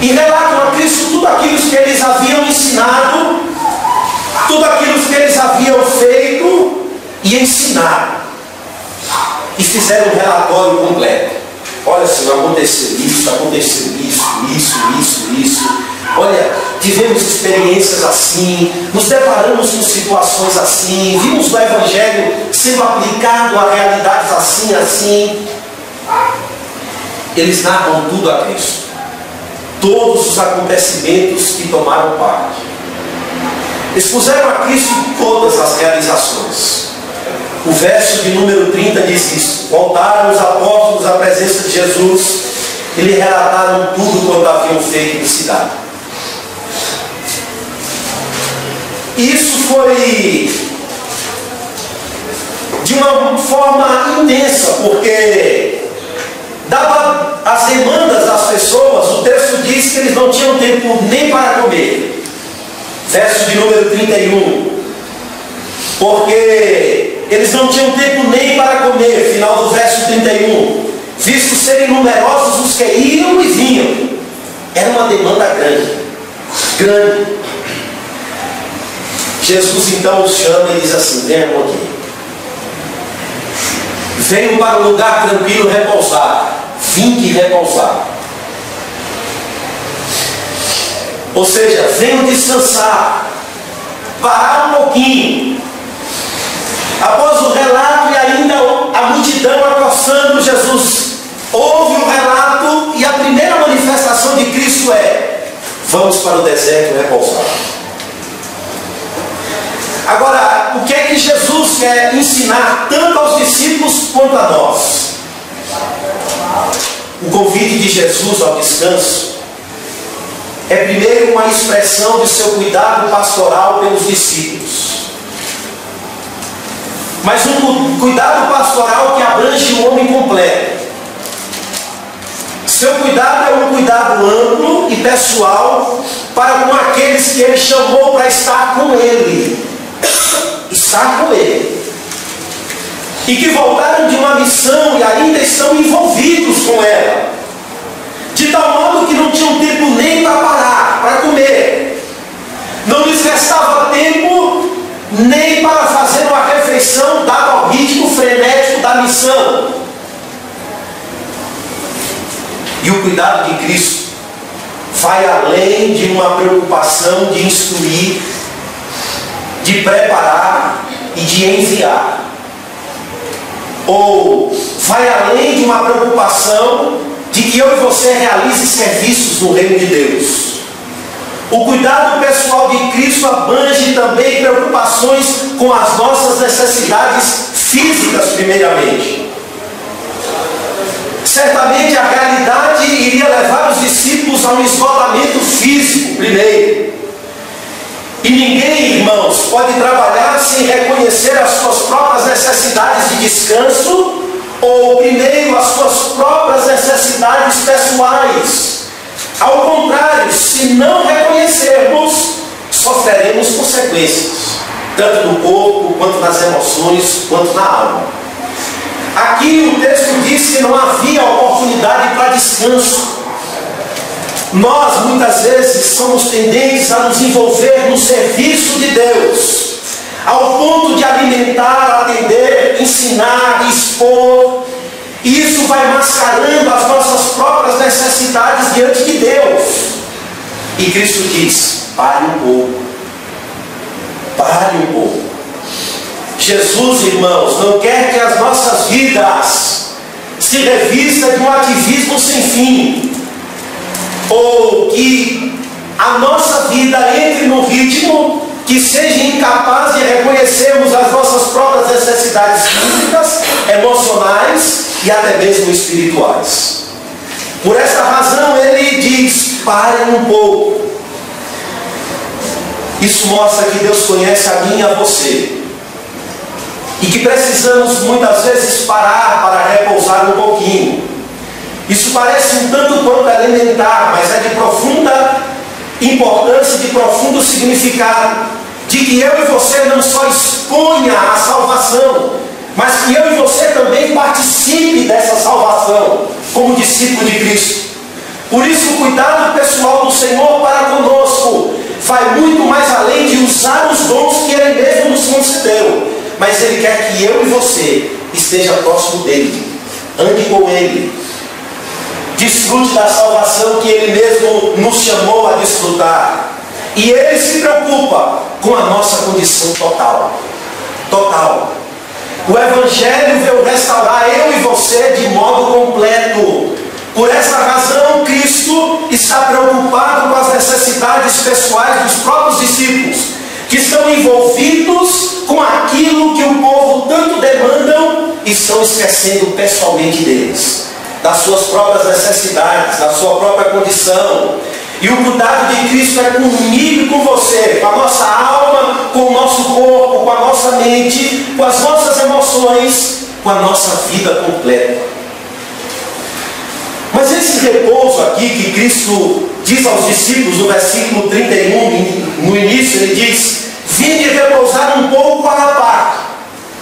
E relatam a Cristo tudo aquilo que eles haviam ensinado, tudo aquilo que eles haviam feito e ensinado. E fizeram um relatório completo. Olha, Senhor, aconteceu isso. Olha, tivemos experiências assim, nos deparamos com situações assim, vimos o Evangelho sendo aplicado a realidades assim. Eles narram tudo a Cristo. Todos os acontecimentos que tomaram parte. Expuseram a Cristo todas as realizações. O verso de número 30 diz isso: voltaram os apóstolos à presença de Jesus e lhe relataram tudo quanto haviam feito em cidade. Isso foi de uma forma intensa, porque dava as demandas das pessoas. O texto diz que eles não tinham tempo nem para comer. Verso de número 31. Porque eles não tinham tempo nem para comer. Final do verso 31. Visto serem numerosos os que iam e vinham. Era uma demanda grande. Grande. Jesus então os chama e diz assim: venham aqui. Venham para um lugar tranquilo repousar. Vinde repousar. Ou seja, venham descansar. Parar um pouquinho. Após o relato e ainda a multidão acossando Jesus, ouve o relato e a primeira manifestação de Cristo é: vamos para o deserto repousar. Agora, o que é que Jesus quer ensinar tanto aos discípulos quanto a nós? O convite de Jesus ao descanso é primeiro uma expressão de seu cuidado pastoral pelos discípulos. Mas um cuidado pastoral que abrange o homem completo. Seu cuidado é um cuidado amplo e pessoal para com aqueles que Ele chamou para estar com Ele. Estar com Ele. E que voltaram de uma missão e ainda estão envolvidos com ela. De tal modo que não tinham tempo nem para parar, para comer. Não lhes restava tempo nem para fazer uma refeição dada ao ritmo frenético da missão. E o cuidado de Cristo vai além de uma preocupação de instruir, de preparar e de enviar. Ou vai além de uma preocupação de que eu e você realize serviços no reino de Deus. O cuidado pessoal de Cristo abrange também preocupações com as nossas necessidades físicas, primeiramente. Certamente a realidade iria levar os discípulos a um isolamento físico, primeiro. E ninguém, irmãos, pode trabalhar sem reconhecer as suas próprias necessidades de descanso, ou primeiro as suas próprias necessidades pessoais. Ao contrário, se não reconhecermos, sofreremos consequências, tanto no corpo, quanto nas emoções, quanto na alma. Aqui o texto diz que não havia oportunidade para descanso. Nós muitas vezes somos tendentes a nos envolver no serviço de Deus, ao ponto de alimentar, atender, ensinar, expor. E isso vai mascarando as nossas próprias necessidades diante de Deus. E Cristo diz: pare um pouco. Pare um pouco. Jesus, irmãos, não quer que as nossas vidas se revista de um ativismo sem fim, ou que a nossa vida entre num ritmo que seja incapaz de reconhecermos as nossas próprias necessidades físicas, emocionais e até mesmo espirituais. Por essa razão ele diz: pare um pouco. Isso mostra que Deus conhece a mim e a você, e que precisamos muitas vezes parar para repousar um pouquinho. Isso parece um tanto quanto elementar, mas é de profunda importância, de profundo significado, de que eu e você não só exponha a salvação, mas que eu e você também participe dessa salvação como discípulo de Cristo. Por isso o cuidado pessoal do Senhor para conosco vai muito mais além de usar os dons que Ele mesmo nos concedeu, mas Ele quer que eu e você esteja próximo dEle, ande com Ele, desfrute da salvação que Ele mesmo nos chamou a desfrutar. E Ele se preocupa com a nossa condição total. Total. O Evangelho veio restaurar eu e você de modo completo. Por essa razão, Cristo está preocupado com as necessidades pessoais dos próprios discípulos, que estão envolvidos com aquilo que o povo tanto demandam e estão esquecendo pessoalmente deles, das suas próprias necessidades, da sua própria condição. E o cuidado de Cristo é comigo e com você, com a nossa alma, com o nosso corpo, com a nossa mente, com as nossas emoções, com a nossa vida completa. Mas esse repouso aqui que Cristo diz aos discípulos no versículo 31, no início ele diz: vinde repousar um pouco à parte,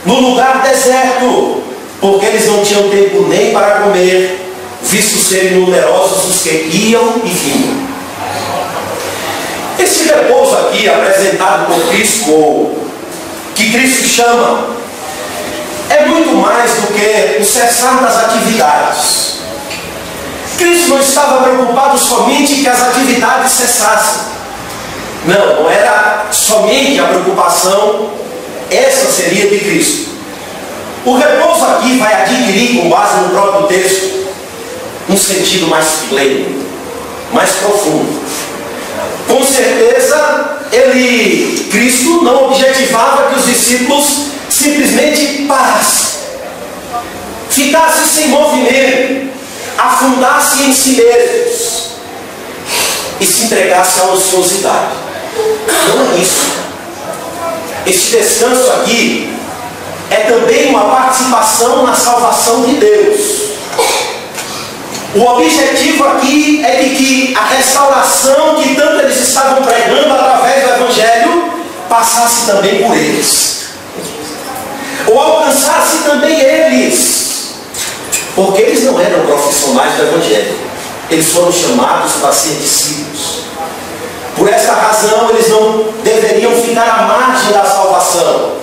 no lugar deserto, porque eles não tinham tempo nem para comer, visto serem numerosos os que iam e vinham. Esse repouso aqui apresentado por Cristo, ou que Cristo chama, é muito mais do que o cessar das atividades. Cristo não estava preocupado somente em que as atividades cessassem. Não era somente a preocupação, essa seria de Cristo. O repouso aqui vai adquirir, com base no próprio texto, um sentido mais pleno, mais profundo. Com certeza, Cristo não objetivava que os discípulos simplesmente parassem, ficassem sem movimento, afundassem em si mesmos e se entregassem à ociosidade. Não é isso. Este descanso aqui é também uma participação na salvação de Deus. O objetivo aqui é de que a restauração que tanto eles estavam pregando através do Evangelho passasse também por eles, ou alcançasse também eles, porque eles não eram profissionais do Evangelho, eles foram chamados para ser discípulos. Por essa razão eles não deveriam ficar à margem da salvação.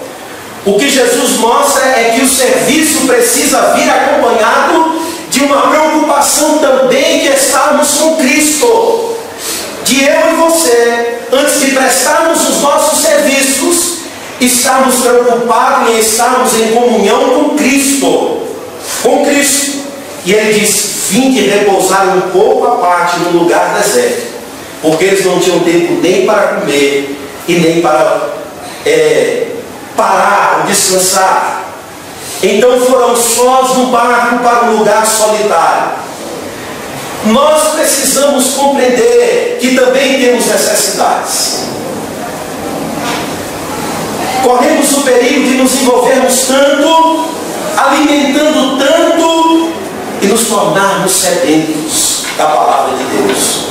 O que Jesus mostra é que o serviço precisa vir acompanhado de uma preocupação também de estarmos com Cristo. De eu e você, antes de prestarmos os nossos serviços, estarmos preocupados em estarmos em comunhão com Cristo. Com Cristo. E ele diz: vinde repousar um pouco à parte no lugar deserto, porque eles não tinham tempo nem para comer e nem para parar ou descansar. Então foram sós no barco para um lugar solitário. Nós precisamos compreender que também temos necessidades. Corremos o perigo de nos envolvermos tanto, alimentando tanto e nos tornarmos sedentos da palavra de Deus.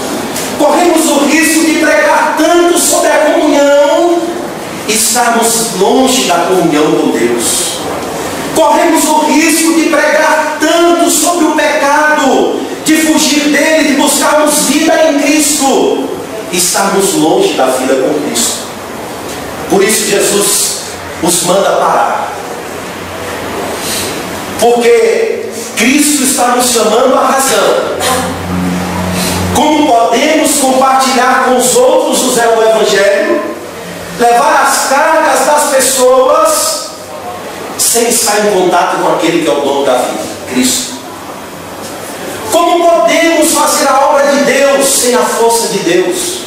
Corremos o risco de pregar tanto sobre a comunhão e estarmos longe da comunhão com Deus. Corremos o risco de pregar tanto sobre o pecado, de fugir dele, de buscarmos vida em Cristo e estarmos longe da vida com Cristo. Por isso Jesus os manda parar, porque Cristo está nos chamando à razão. Como podemos compartilhar com os outros o Evangelho, levar as cargas das pessoas sem estar em contato com aquele que é o dono da vida, Cristo? Como podemos fazer a obra de Deus sem a força de Deus?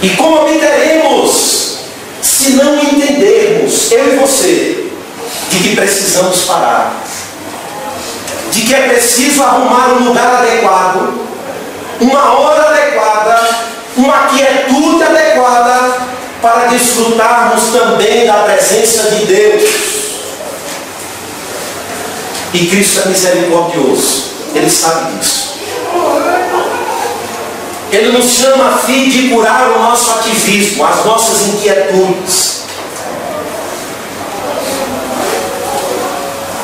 E como obteremos se não entendermos, eu e você, de que precisamos parar, de que é preciso arrumar um lugar adequado, uma hora adequada, uma quietude adequada, para desfrutarmos também da presença de Deus. E Cristo é misericordioso, Ele sabe disso. Ele nos chama a fim de curar o nosso ativismo, as nossas inquietudes.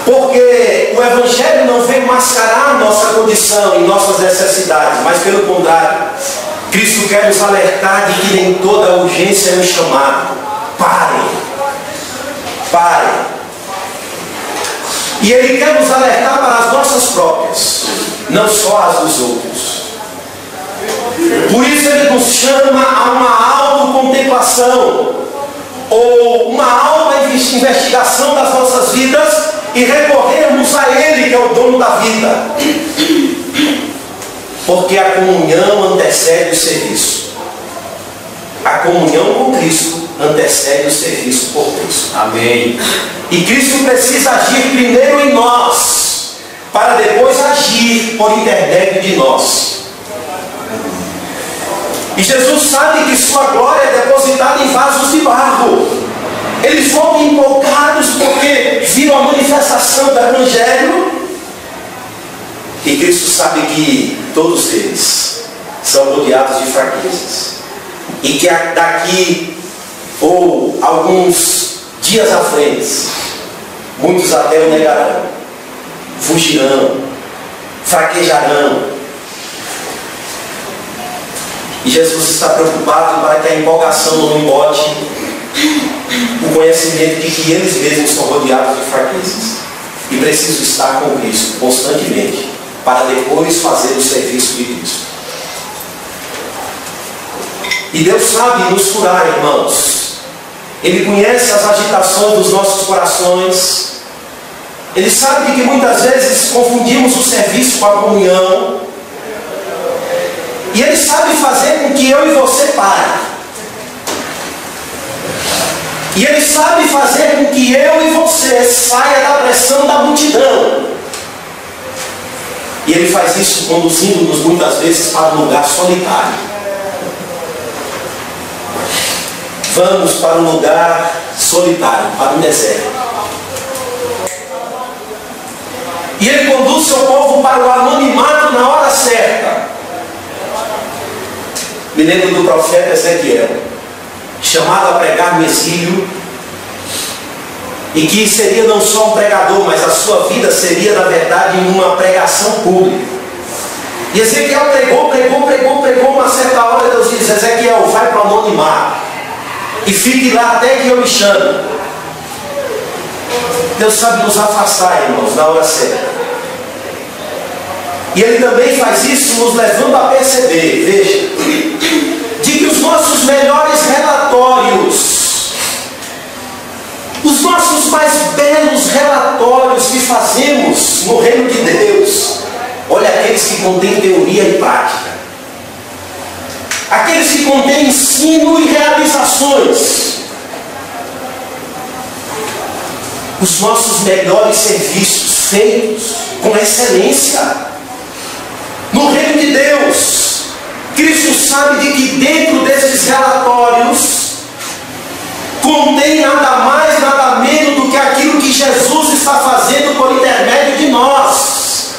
Porque o Evangelho não vem mascarar nossa condição e nossas necessidades, mas pelo contrário, Cristo quer nos alertar de que nem toda urgência é um chamado. Parem. Parem. E Ele quer nos alertar para as nossas próprias, não só as dos outros. Por isso Ele nos chama a uma autocontemplação, ou uma auto-investigação das nossas vidas, e recorrermos a Ele, que é o dono da vida. Porque a comunhão antecede o serviço. A comunhão com Cristo antecede o serviço por Cristo. Amém. E Cristo precisa agir primeiro em nós, para depois agir por intermédio de nós. E Jesus sabe que sua glória é depositada em vasos de barro. Eles foram empolgados porque viram a manifestação do Evangelho. E Cristo sabe que todos eles são rodeados de fraquezas. E que daqui ou alguns dias à frente, muitos até o negarão, fugirão, fraquejarão. E Jesus está preocupado para que a empolgação não embote o conhecimento de que eles mesmos são rodeados de fraquezas e precisam estar com Cristo constantemente para depois fazer o serviço de Cristo. E Deus sabe nos curar, irmãos. Ele conhece as agitações dos nossos corações. Ele sabe de que muitas vezes confundimos o serviço com a comunhão. E Ele sabe fazer com que eu e você parem. E Ele sabe fazer com que eu e você saia da pressão da multidão. E Ele faz isso conduzindo-nos muitas vezes para um lugar solitário. Vamos para um lugar solitário, para um deserto. E Ele conduz seu povo para o anonimato na hora certa. Me lembro do profeta Ezequiel, chamado a pregar no exílio, e que seria não só um pregador, mas a sua vida seria, na verdade, uma pregação pública. E Ezequiel pregou, uma certa hora Deus diz: Ezequiel, vai para o anonimato e fique lá até que eu me chame. Deus sabe nos afastar, irmãos, na hora certa. E Ele também faz isso nos levando a perceber, veja, de que os nossos melhores relatórios, os nossos mais belos relatórios que fazemos no reino de Deus, olha, aqueles que contêm teoria e prática, aqueles que contêm ensino e realizações, os nossos melhores serviços feitos com excelência no reino de Deus. Cristo sabe de que dentro desses relatórios contém nada mais, nada menos do que aquilo que Jesus está fazendo por intermédio de nós.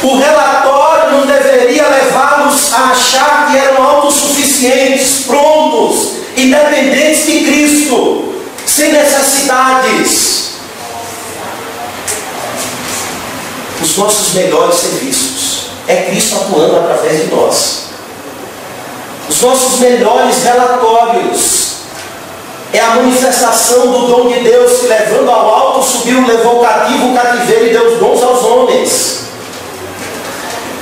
O relatório não deveria levá-los a achar que eram autossuficientes, prontos, independentes de Cristo, sem necessidades. Os nossos melhores serviços é Cristo atuando através de nós. Os nossos melhores relatórios é a manifestação do dom de Deus que, levando ao alto, subiu, levou cativo o cativeiro e deu os dons aos homens.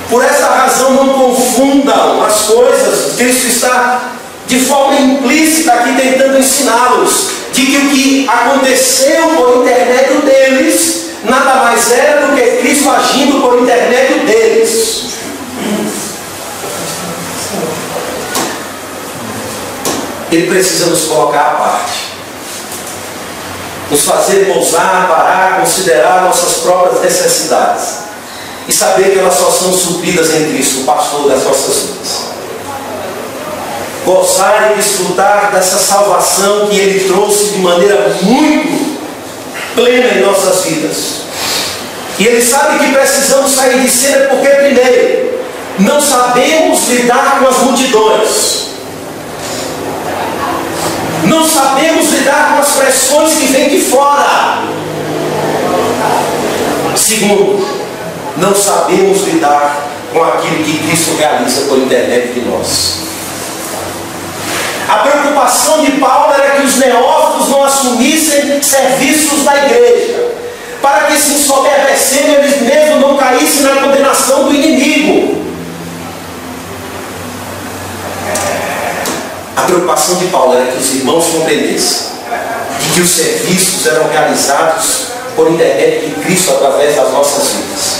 Por essa razão, não confundam as coisas. Cristo está de forma implícita aqui tentando ensiná-los de que o que aconteceu por intermédio deles nada mais era do que Cristo agindo por intermédio deles. Ele precisa nos colocar à parte, nos fazer pousar, parar, considerar nossas próprias necessidades e saber que elas só são supridas em Cristo, o pastor das nossas vidas. Gozar e desfrutar dessa salvação que Ele trouxe de maneira muito plena em nossas vidas. E Ele sabe que precisamos sair de cena porque, primeiro, não sabemos lidar com as multidões. Não sabemos lidar com as pressões que vêm de fora. Segundo, não sabemos lidar com aquilo que Cristo realiza por intermédio de nós. A preocupação de Paulo era que os neófitos não assumissem serviços da igreja, para que, se ensoberbecendo, eles mesmos não caíssem na condenação do inimigo. A preocupação de Paulo era que os irmãos compreendessem de que os serviços eram realizados por intermédio de Cristo através das nossas vidas.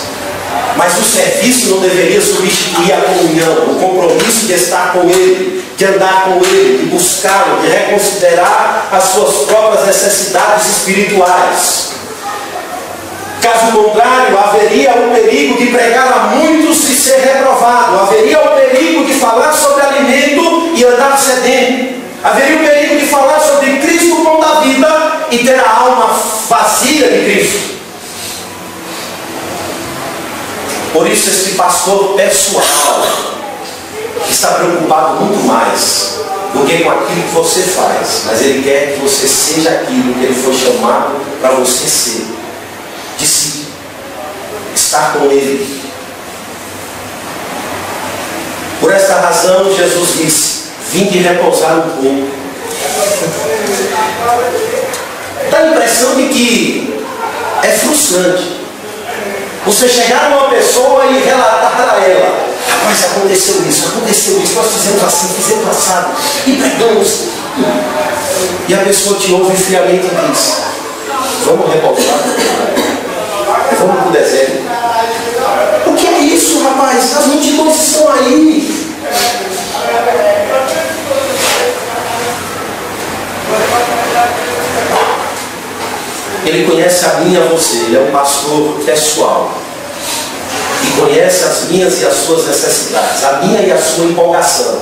Mas o serviço não deveria substituir a comunhão, o compromisso de estar com Ele, de andar com Ele, de buscá-lo, de reconsiderar as suas próprias necessidades espirituais. Caso contrário, haveria o perigo de pregar a muitos e ser reprovado. Haveria o perigo de falar sobre alimento e andar sedento. Haveria o perigo de falar sobre Cristo, o pão da vida, e ter a alma vazia de Cristo. Por isso esse pastor pessoal está preocupado muito mais do que com aquilo que você faz. Mas ele quer que você seja aquilo que ele foi chamado para você ser. Discípulo. Estar com ele. Por esta razão Jesus disse: vinde repousar um pouco. Dá a impressão de que é frustrante você chegar numa pessoa e relatar a ela: rapaz, aconteceu isso, nós fizemos assim, fizemos assado, e pregamos. E a pessoa te ouve friamente e diz: vamos repousar, vamos para o deserto. O que é isso, rapaz? As multidões estão aí. Ele conhece a mim e a você. Ele é um pastor pessoal e conhece as minhas e as suas necessidades, a minha e a sua empolgação,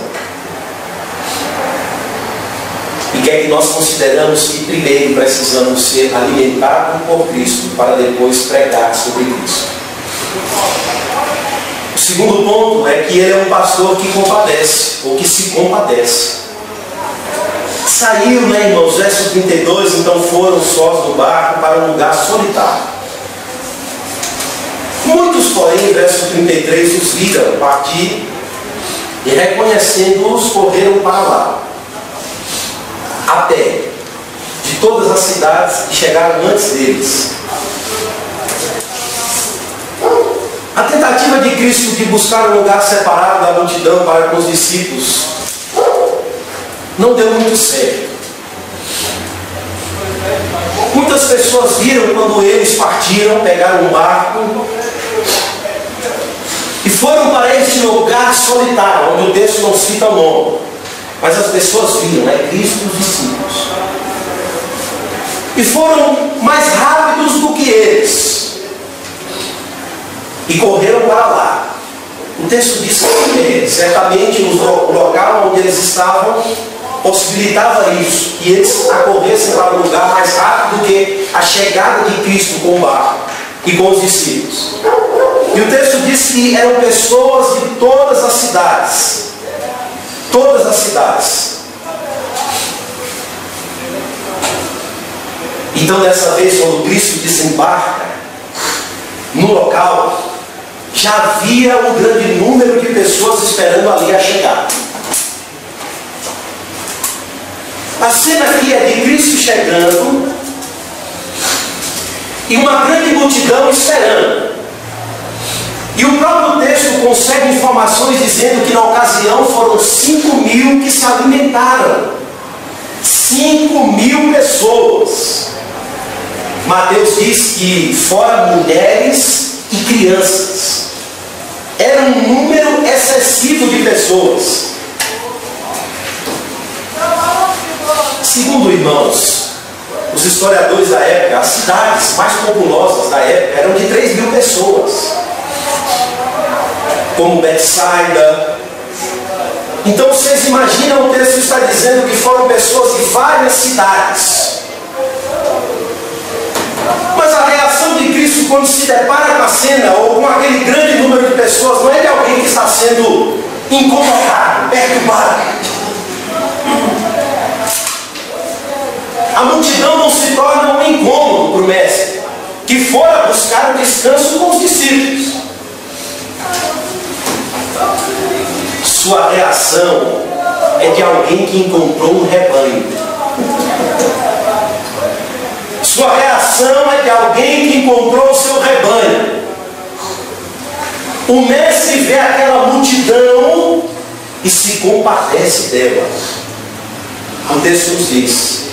e quer que nós consideramos que primeiro precisamos ser alimentados por Cristo para depois pregar sobre Cristo. O segundo ponto é que ele é um pastor que compadece, ou que se compadece. Saiu, né, irmãos, verso 32, então foram sós do barco para um lugar solitário. Muitos, porém, verso 33, os viram partir e, reconhecendo-os, correram para lá, a pé, de todas as cidades que chegaram antes deles. A tentativa de Cristo de buscar um lugar separado da multidão para com os discípulos não deu muito certo. Muitas pessoas viram quando eles partiram, pegaram um barco e foram para este lugar solitário, onde o texto não cita o nome. Mas as pessoas viram, é Cristo e os discípulos. E foram mais rápidos do que eles. E correram para lá. O texto diz que certamente o local onde eles estavam possibilitava isso, que eles acorressem para um lugar mais rápido do que a chegada de Cristo com o barco e com os discípulos. E o texto diz que eram pessoas de todas as cidades. Todas as cidades. Então, dessa vez, quando Cristo desembarca no local, já havia um grande número de pessoas esperando ali a chegada. A cena aqui é de Cristo chegando e uma grande multidão esperando. E o próprio texto consegue informações dizendo que na ocasião foram 5.000 que se alimentaram. 5.000 pessoas. Mateus diz que fora mulheres e crianças. Era um número excessivo de pessoas. Segundo, irmãos, os historiadores da época, as cidades mais populosas da época eram de 3.000 pessoas, como Betsaida. Então vocês imaginam, o texto está dizendo que foram pessoas de várias cidades. Mas a reação de Cristo quando se depara com a cena, ou com aquele grande número de pessoas, não é de alguém que está sendo incomodado, perturbado. A multidão não se torna um incômodo para o mestre, que fora buscar o descanso com os discípulos. Sua reação é de alguém que encontrou um rebanho. Sua reação é de alguém que encontrou o seu rebanho. O mestre vê aquela multidão e se compadece dela. O texto nos diz,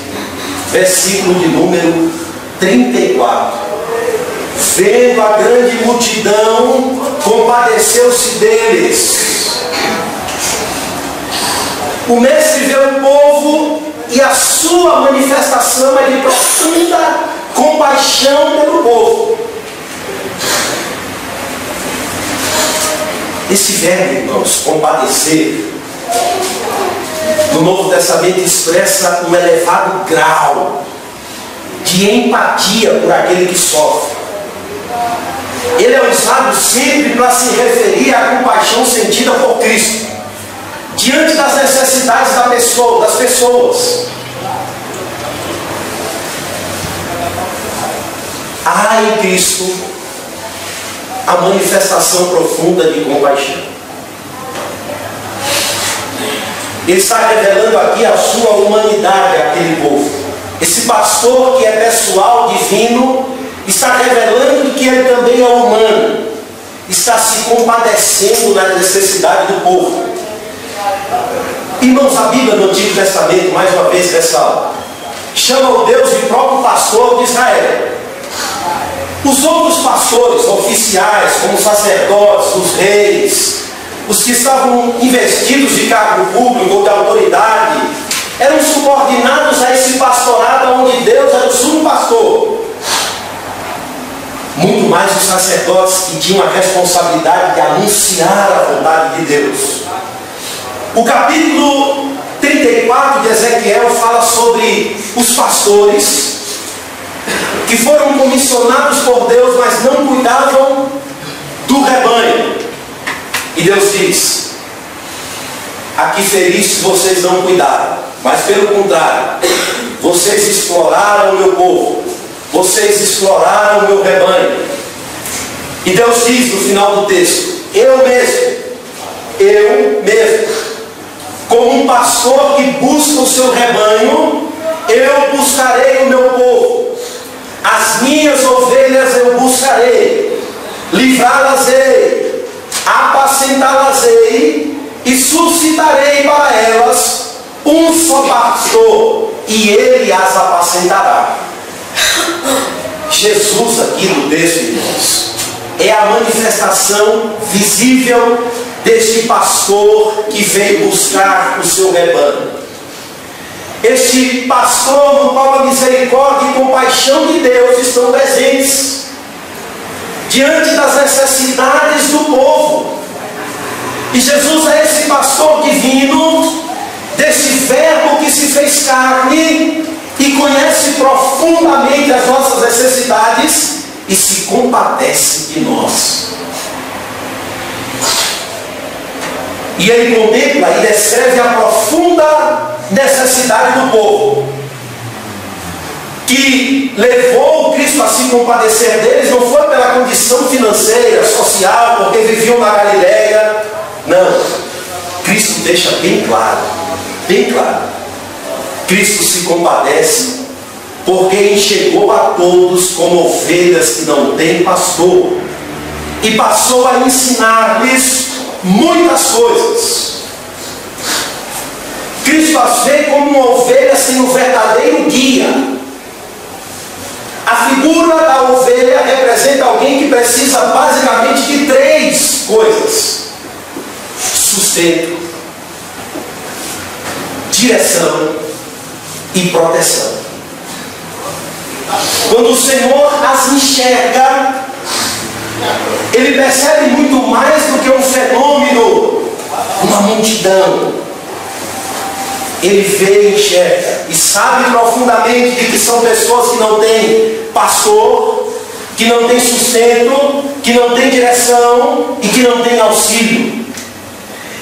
versículo de número 34. vendo a grande multidão, compadeceu-se deles. O mestre vê o povo e a sua manifestação é de profunda compaixão pelo povo. Esse verbo, irmãos, compadecer, no Novo Testamento expressa um elevado grau de empatia por aquele que sofre. Ele é usado sempre para se referir à compaixão sentida por Cristo diante das necessidades das pessoas. Há em Cristo a manifestação profunda de compaixão. Ele está revelando aqui a sua humanidade àquele povo. Esse pastor que é pessoal, divino, está revelando que ele também é humano. Está se compadecendo na necessidade do povo. Irmãos, a Bíblia no Antigo Testamento, mais uma vez, ressalva, chama o Deus de próprio pastor de Israel. Os outros pastores oficiais, como os sacerdotes, os reis, os que estavam investidos de cargo público ou de autoridade, eram subordinados a esse pastorado onde Deus era o sumo pastor. Muito mais os sacerdotes que tinham a responsabilidade de anunciar a vontade de Deus. O capítulo 34 de Ezequiel fala sobre os pastores que foram comissionados por Deus, mas não cuidavam do rebanho. E Deus diz: aqui feristes vocês não cuidaram, mas pelo contrário, vocês exploraram o meu povo, vocês exploraram o meu rebanho. E Deus diz no final do texto: eu mesmo, como um pastor que busca o seu rebanho, eu buscarei o meu povo. As minhas ovelhas eu buscarei, livrá-las-ei, apacentá-las-ei e suscitarei para elas um só pastor, e ele as apacentará. Jesus aqui no texto, irmãos, é a manifestação visível deste pastor que veio buscar o seu rebanho. Este pastor no qual a misericórdia e compaixão de Deus estão presentes diante das necessidades do povo. E Jesus é esse pastor divino, desse verbo que se fez carne e conhece profundamente as nossas necessidades e se compadece de nós. E ele contempla e descreve a profunda necessidade do povo, que levou Cristo a se compadecer deles. Não foi pela condição financeira, social, porque viviam na Galileia. Não. Cristo deixa bem claro, Cristo se compadece porque enxergou a todos como ovelhas que não têm pastor, e passou a ensinar-lhes muitas coisas. Cristo as vê como uma ovelha sem um verdadeiro guia. A figura da ovelha representa alguém que precisa basicamente de 3 coisas: sustento, direção e proteção. Quando o Senhor as enxerga, Ele percebe muito mais do que um fenômeno, uma multidão. Ele vê e enxerga e sabe profundamente de que são pessoas que não têm pastor, que não têm sustento, que não têm direção e que não têm auxílio.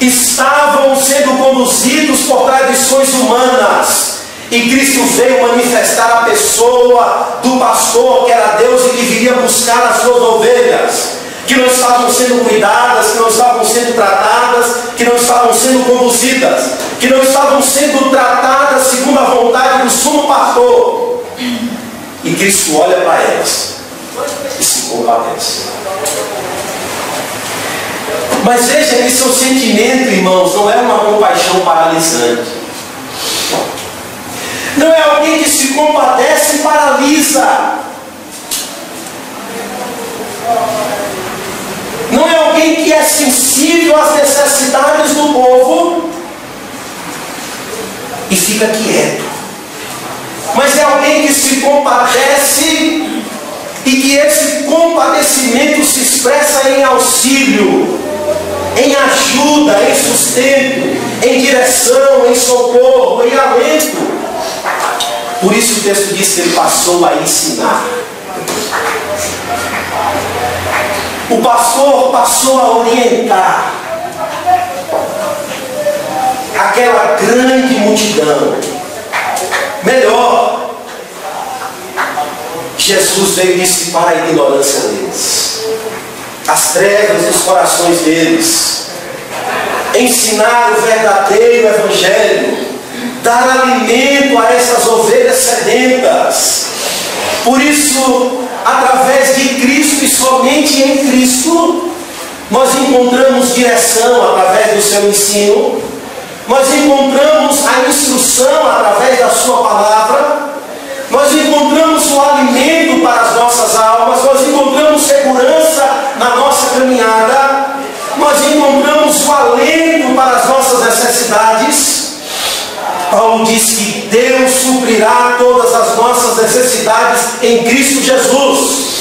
Estavam sendo conduzidos por tradições humanas, e Cristo veio manifestar a pessoa do pastor, que era Deus e que viria buscar as suas ovelhas, que não estavam sendo cuidadas, que não estavam sendo tratadas, que não estavam sendo conduzidas, que não estavam sendo tratadas segundo a vontade do sumo pastor. E Cristo olha para elas e se compadece. Mas veja que seu sentimento, irmãos, não é uma compaixão paralisante. Não é alguém que se compadece e paralisa. Não é alguém que é sensível às necessidades do povo e fica quieto. Mas é alguém que se compadece e que esse compadecimento se expressa em auxílio, em ajuda, em sustento, em direção, em socorro, em alento. Por isso o texto diz que ele passou a ensinar. O pastor passou a orientar aquela grande multidão. Melhor, Jesus veio dissipar a ignorância deles, as trevas dos corações deles, ensinar o verdadeiro evangelho, dar alimento a essas ovelhas sedentas. Por isso, através de Cristo e somente em Cristo, nós encontramos direção através do seu ensino, nós encontramos a instrução através da sua palavra, nós encontramos o alimento para as nossas almas, nós encontramos segurança na nossa caminhada, nós encontramos o alento para as nossas necessidades. Paulo diz que Deus suprirá todas as nossas necessidades em Cristo Jesus.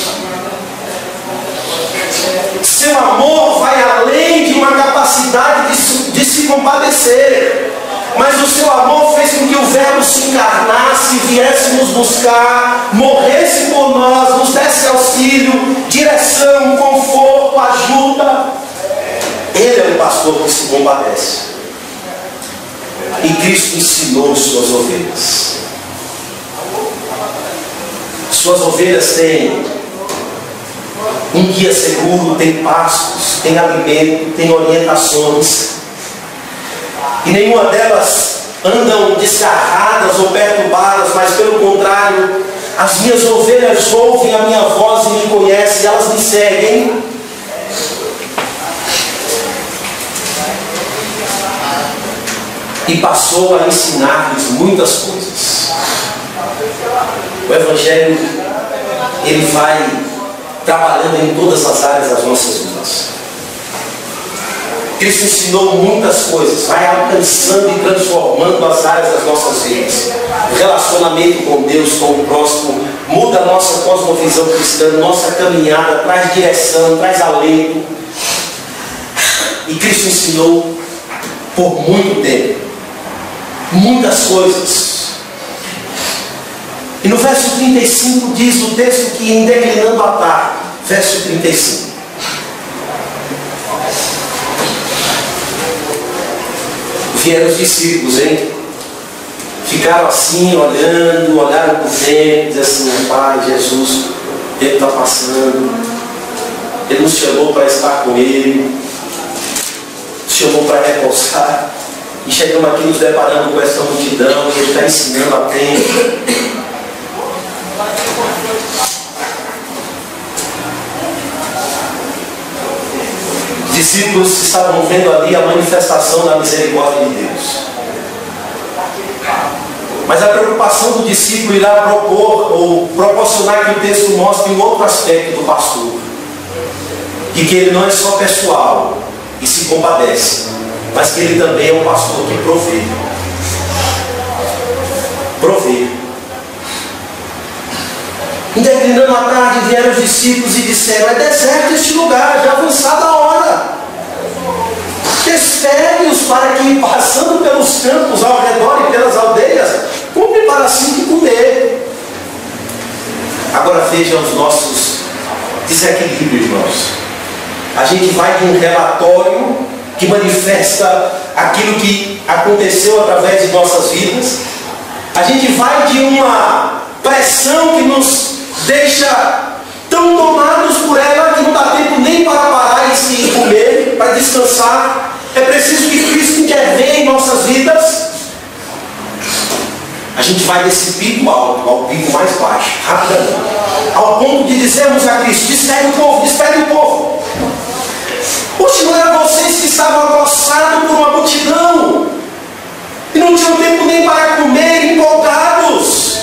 Seu amor vai além de uma capacidade de se compadecer, mas o seu amor fez com que o Verbo se encarnasse, viesse nos buscar, morresse por nós, nos desse auxílio, direção, conforto, ajuda. Ele é o pastor que se compadece. E Cristo ensinou suas ovelhas. Suas ovelhas têm um guia seguro, têm pastos, têm alimento, têm orientações. E nenhuma delas andam desgarradas ou perturbadas, mas pelo contrário, as minhas ovelhas ouvem a minha voz e me conhecem, elas me seguem. E passou a ensinar-lhes muitas coisas. O Evangelho, ele vai trabalhando em todas as áreas das nossas vidas. Cristo ensinou muitas coisas, vai alcançando e transformando as áreas das nossas vidas. O relacionamento com Deus, com o próximo, muda a nossa cosmovisão cristã, nossa caminhada, traz direção, traz alento. E Cristo ensinou por muito tempo muitas coisas. E no verso 35 diz o texto que, em declinando a tarde, verso 35, vieram os discípulos, hein? Ficaram assim, olhando, olharam para o vento, diziam assim: Pai, Jesus, Ele está passando, Ele nos chamou para estar com Ele, nos chamou para repousar. E chegamos aqui nos deparando com essa multidão, que Ele está ensinando a tempo. Os discípulos estavam vendo ali a manifestação da misericórdia de Deus. Mas a preocupação do discípulo irá propor ou proporcionar que o texto mostre um outro aspecto do pastor. De que ele não é só pessoal e se compadece, mas que ele também é um pastor que provê. Provê. Declinando a tarde, vieram os discípulos e disseram: é deserto este lugar, já avançada a hora. Despede-os para que, passando pelos campos ao redor e pelas aldeias, comprem para si o que comer. Agora vejam os nossos desequilíbrios, irmãos. A gente vai de um relatório que manifesta aquilo que aconteceu através de nossas vidas. A gente vai de uma pressão que nos deixa tão tomados por ela que não dá tempo nem para parar e comer, para descansar. É preciso que Cristo intervenha em nossas vidas. A gente vai desse pico alto ao pico mais baixo, rapidamente, ao ponto de dizermos a Cristo: despede o povo, despede o povo. Poxa, não eram vocês que estavam abraçados por uma multidão e não tinham tempo nem para comer, empolgados,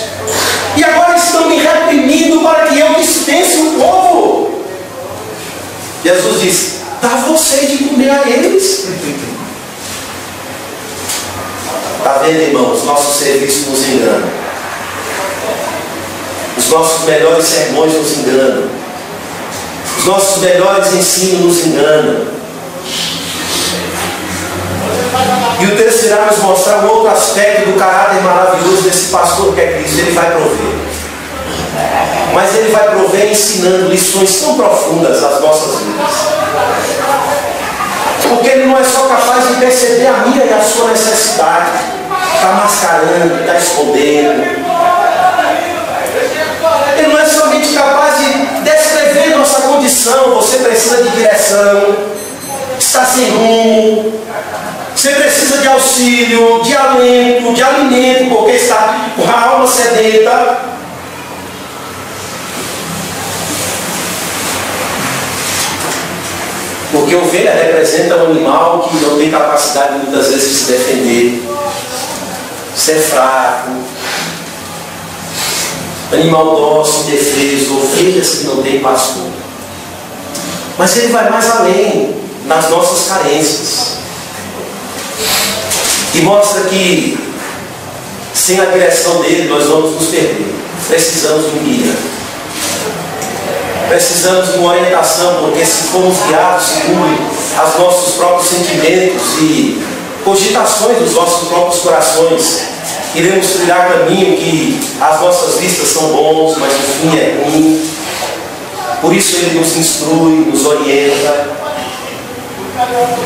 e agora estão me reprimindo para que eu dispense o povo? Jesus diz: dá vocês de comer a eles. Está vendo, irmãos? Nosso serviço nos engana. Os nossos melhores sermões nos enganam. Os nossos melhores ensinos nos enganam. E o texto irá nos mostrar um outro aspecto do caráter maravilhoso desse pastor que é Cristo. Ele vai prover. Mas ele vai prover ensinando lições tão profundas às nossas vidas. Porque ele não é só capaz de perceber a minha e a sua necessidade. Está mascarando, está escondendo. Ele não é somente capaz de descrever nossa condição. Você precisa de direção, está sem rumo, você precisa de auxílio, de alento, de alimento, porque está com a alma sedenta. Porque a ovelha representa um animal que não tem capacidade muitas vezes de se defender, ser fraco, animal dócil, indefeso, ovelhas que não têm pastor. Mas ele vai mais além nas nossas carências e mostra que sem a direção dele nós vamos nos perder. Precisamos de um guia, precisamos de uma orientação, porque se formos guiados segundo os nossos próprios sentimentos e cogitações dos nossos próprios corações, iremos trilhar caminho que as nossas vistas são bons, mas o fim é ruim. Por isso ele nos instrui, nos orienta.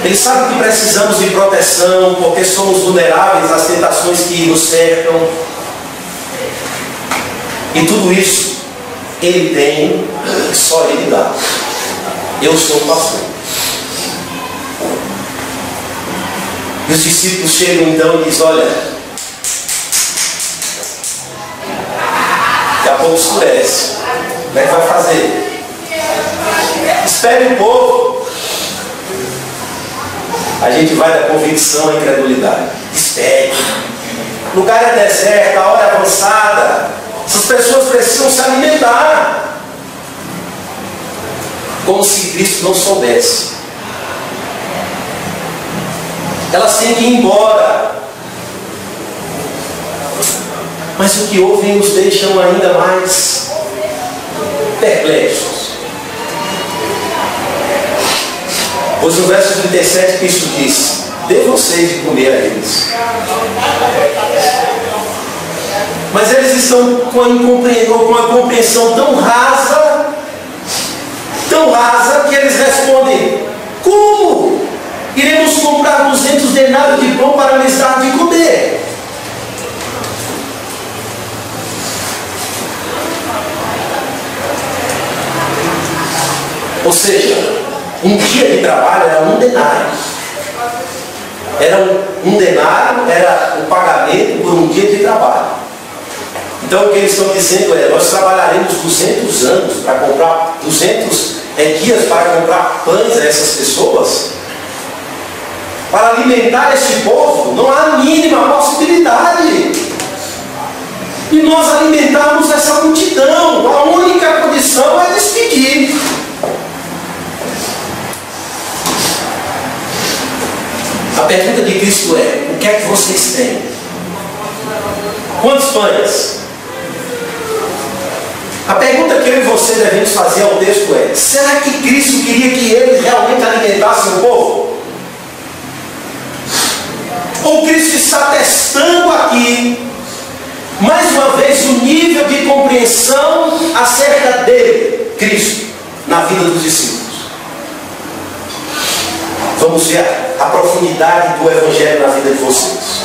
Ele sabe que precisamos de proteção, porque somos vulneráveis às tentações que nos cercam. E tudo isso ele tem e só ele dá. Eu sou o pastor. E os discípulos chegam então e dizem: olha, daqui a pouco escurece. Como é que vai fazer? Espere um pouco. A gente vai da convicção à incredulidade. Espere. O lugar é deserto, a hora é avançada. Essas pessoas precisam se alimentar. Como se Cristo não soubesse. Elas têm que ir embora. Mas o que ouvem os deixam ainda mais perplexos. Pois no verso 37 Cristo diz: dê vocês de comer a eles. Mas eles estão com uma compreensão tão rasa, que eles respondem: como iremos comprar 200 denários de pão para lhes dar de comer? Ou seja, um dia de trabalho era um denário. Era um denário, era o pagamento por um dia de trabalho. Então o que eles estão dizendo é: nós trabalharemos 200 anos para comprar 200 dias para comprar pães a essas pessoas, para alimentar este povo. Não há a mínima possibilidade. E nós alimentarmos essa multidão, a única condição é despedir. A pergunta de Cristo é: o que é que vocês têm? Quantos pães? A pergunta que eu e você devemos fazer ao texto é: será que Cristo queria que eles realmente alimentassem o povo? Ou Cristo está testando aqui, mais uma vez, o nível de compreensão acerca dele, Cristo, na vida dos discípulos? Vamos ver a profundidade do Evangelho na vida de vocês.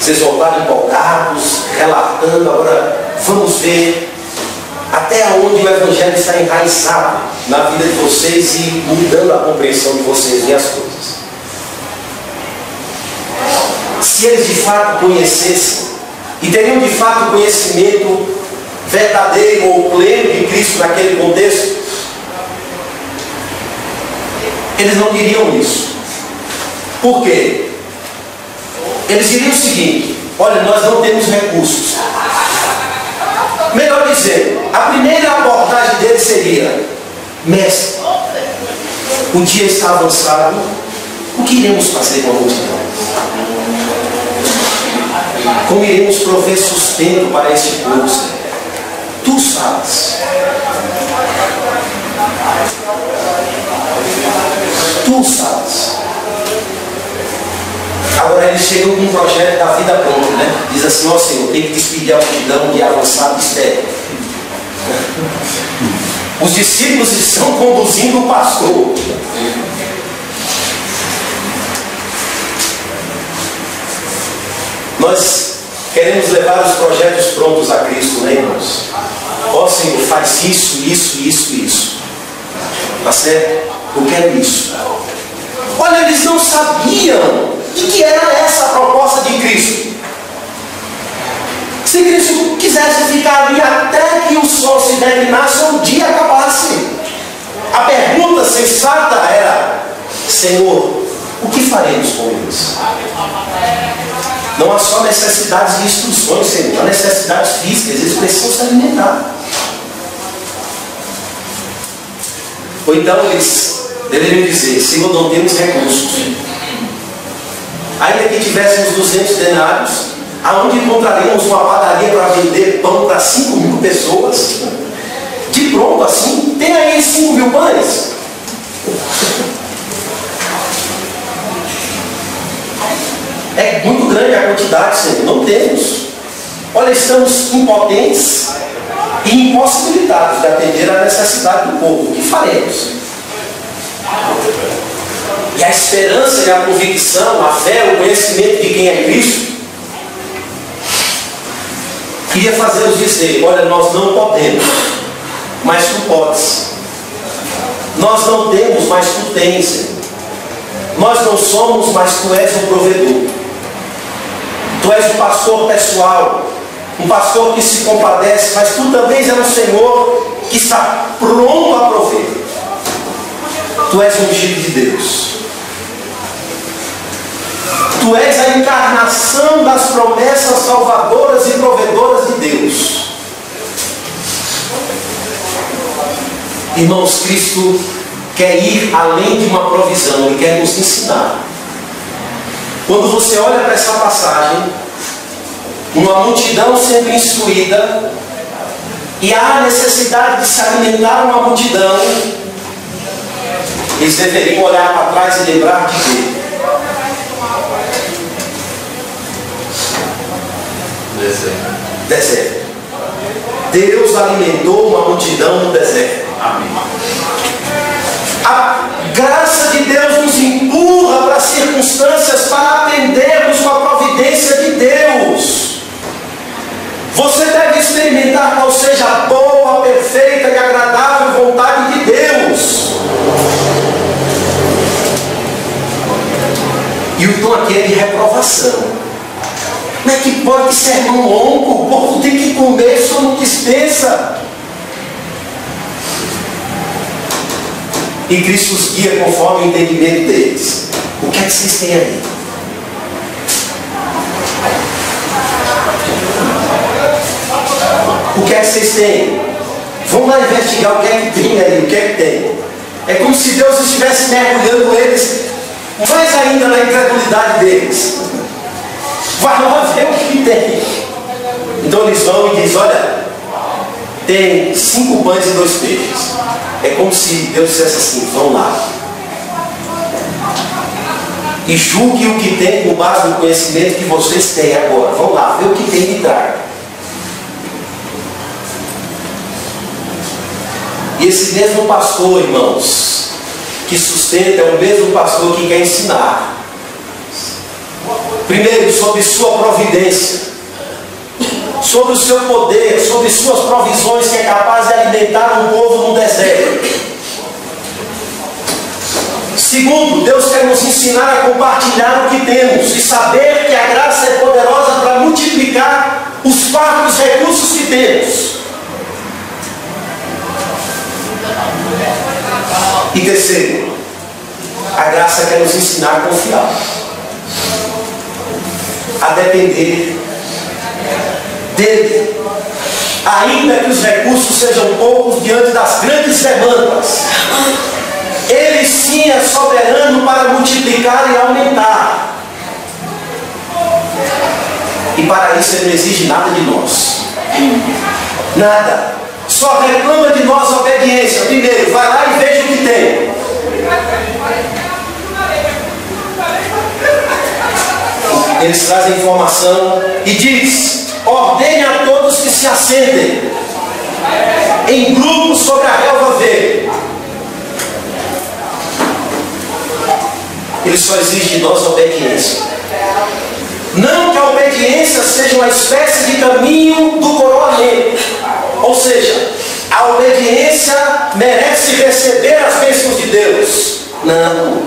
Vocês voltaram empolgados, relatando. Agora vamos ver até onde o Evangelho está enraizado na vida de vocês e mudando a compreensão de vocês e as coisas. Se eles de fato conhecessem e teriam de fato conhecimento verdadeiro ou pleno de Cristo naquele contexto, eles não diriam isso. Por quê? Eles diriam o seguinte: olha, nós não temos recursos. Melhor dizendo, a primeira abordagem deles seria: mestre, o dia está avançado, o que iremos fazer com a multidão? Como iremos prover sustento para este povo, Senhor? Tu sabes. Tu sabes. Agora eles chegam com um projeto da vida pronto, né? Diz assim: ó Senhor, tem que despedir a multidão de avançado mistério. Os discípulos estão conduzindo o pastor. Nós queremos levar os projetos prontos a Cristo, né, irmãos? Ó Senhor, faz isso, isso, isso, isso. Tá certo? Eu quero isso. Olha, eles não sabiam de que era essa a proposta de Cristo. Se Cristo quisesse ficar ali até que o sol se declinasse ou o dia acabasse, a pergunta sensata era: Senhor, o que faremos com eles? Não há só necessidades de instruções, Senhor, há necessidades físicas, eles precisam se alimentar. Ou então eles deveriam dizer: Senhor, não temos recursos. Ainda que tivéssemos 200 denários, aonde encontraríamos uma padaria para vender pão para 5.000 pessoas? De pronto assim, tem aí 5.000 pães? É muito grande a quantidade, Senhor. Não temos. Olha, estamos impotentes e impossibilitados de atender à necessidade do povo. O que faremos? E a esperança e a convicção, a fé, o conhecimento de quem é Cristo, queria fazê-los dizer: olha, nós não podemos, mas tu podes. Nós não temos, mas tu tens, Senhor. Nós não somos, mas tu és o provedor. Tu és o pastor pessoal, um pastor que se compadece, mas tu também és um Senhor que está pronto a prover. Tu és o ungido de Deus. Tu és a encarnação das promessas salvadoras e provedoras de Deus. Irmãos, Cristo quer ir além de uma provisão, Ele quer nos ensinar. Quando você olha para essa passagem, uma multidão sendo instruída, e há a necessidade de se alimentar uma multidão, eles deveriam olhar para trás e lembrar de quê? Deserto. Deus alimentou uma multidão no deserto. Amém. A graça de Deus nos empurra para as circunstâncias para atendermos com a providência de Deus. Você deve experimentar qual seja a boa, perfeita e agradável vontade de Deus. E o tom aqui é de reprovação. Como é que pode sermão longo? O povo tem que comer, só não dispensa. E Cristo os guia conforme o entendimento deles. O que é que vocês têm aí? O que é que vocês têm? Vamos lá investigar o que é que tem aí, o que é que tem. É como se Deus estivesse mergulhando eles mais ainda na incredulidade deles. Vai lá ver o que tem. Então eles vão e dizem: olha, tem 5 pães e 2 peixes. É como se Deus dissesse assim: vão lá e julgue o que tem com base no conhecimento que vocês têm agora. Vão lá, ver o que tem de traga. E esse mesmo pastor, irmãos, que sustenta, é o mesmo pastor que quer ensinar. Primeiro, sobre sua providência, sobre o seu poder, sobre suas provisões, que é capaz de alimentar um povo no deserto. Segundo, Deus quer nos ensinar a compartilhar o que temos e saber que a graça é poderosa para multiplicar os fartos recursos que temos. E terceiro, a graça quer nos ensinar a confiar, a depender dele, ainda que os recursos sejam poucos diante das grandes demandas. Ele sim é soberano para multiplicar e aumentar. E para isso ele não exige nada de nós. Nada. Só reclama de nós a obediência. Primeiro, vai lá e veja o que tem. Eles trazem informação e diz: ordene a todos que se assentem em grupos sobre a relva verde. Ele só exige de nós a obediência. Não que a obediência seja uma espécie de caminho do coroamento. Ou seja, a obediência merece receber as bênçãos de Deus. Não.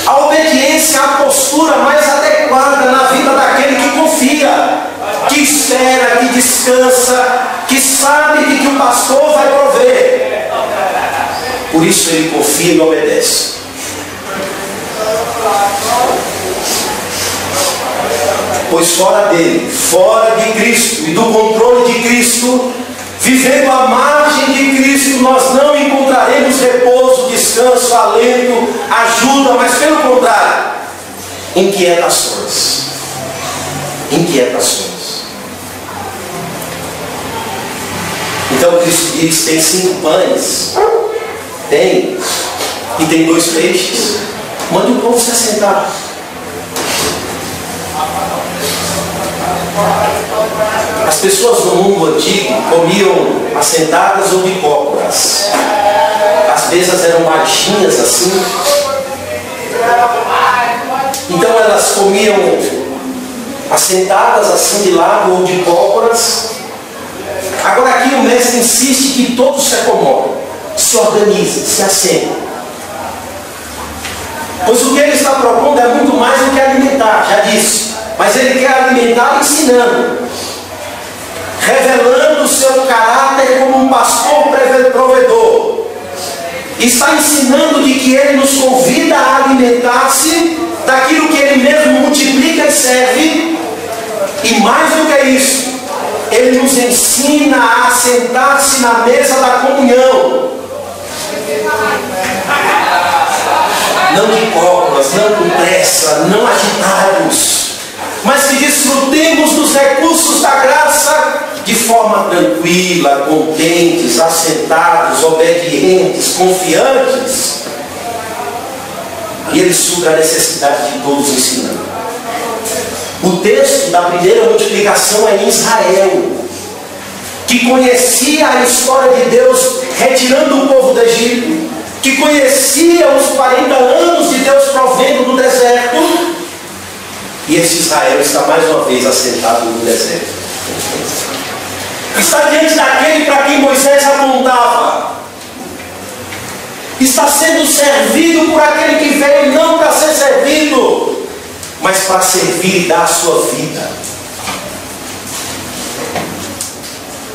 A obediência é a postura mais adequada na vida daquele que confia, que espera, que descansa, que sabe de que o pastor vai prover. Por isso ele confia e obedece. Pois fora dele, fora de Cristo e do controle de Cristo, vivendo à margem de Cristo, nós não encontraremos repouso, descanso, alento, ajuda, mas pelo contrário, inquietações. Inquietações. Então Cristo diz: tem 5 pães, tem, e tem 2 peixes. Mande o povo se assentar. As pessoas no mundo antigo comiam assentadas ou de cócoras. As mesas eram baixinhas assim. Então elas comiam assentadas assim de lado ou de cócoras. Agora aqui o mestre insiste que todos se acomodem, se organizem, se assentem. Pois o que ele está propondo é muito mais do que alimentar, já disse. Mas ele quer alimentar ensinando, revelando o seu caráter como um pastor provedor. Está ensinando de que ele nos convida a alimentar-se daquilo que ele mesmo multiplica e serve. E mais do que isso, ele nos ensina a sentar-se na mesa da comunhão. Não de cócoras, não com pressa, não agitados, mas que desfrutemos dos recursos da graça de forma tranquila, contentes, assentados, obedientes, confiantes. E ele supra a necessidade de todos ensinando. O texto da primeira multiplicação é em Israel, que conhecia a história de Deus retirando o povo do Egito, que conhecia os 40 anos de Deus provendo do deserto. E esse Israel está mais uma vez assentado no deserto. Está diante daquele para quem Moisés apontava. Está sendo servido por aquele que veio não para ser servido, mas para servir e dar a sua vida.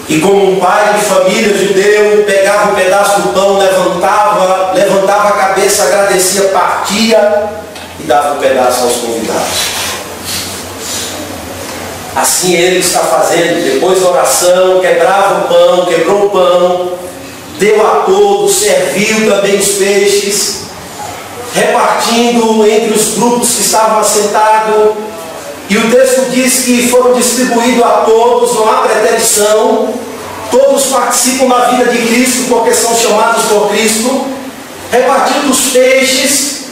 E como um pai de família judeu, pegava um pedaço do pão, levantava a cabeça, agradecia, partia e dava um pedaço aos convidados. Assim ele está fazendo. Depois da oração, quebrava o pão, quebrou o pão, deu a todos, serviu também os peixes, repartindo entre os grupos que estavam assentados. E o texto diz que foram distribuídos a todos, não há preterição. Todos participam da vida de Cristo porque são chamados por Cristo, repartindo os peixes.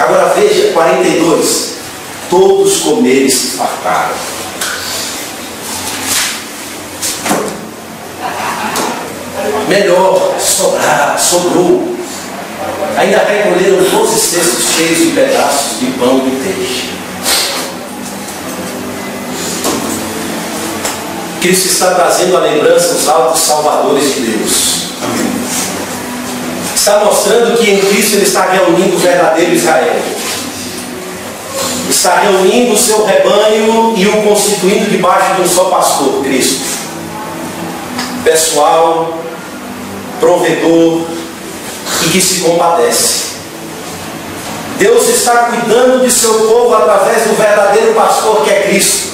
Agora veja, 42. Todos comeram e se fartaram. Melhor, sobrou. Ainda recolheram 12 cestos cheios de pedaços de pão e de peixe. Cristo está trazendo à lembrança os altos salvadores de Deus. Amém. Está mostrando que em Cristo ele está reunindo o verdadeiro Israel. Está reunindo o seu rebanho e o constituindo debaixo de um só pastor, Cristo. Pessoal, provedor e que se compadece. Deus está cuidando de seu povo através do verdadeiro pastor que é Cristo.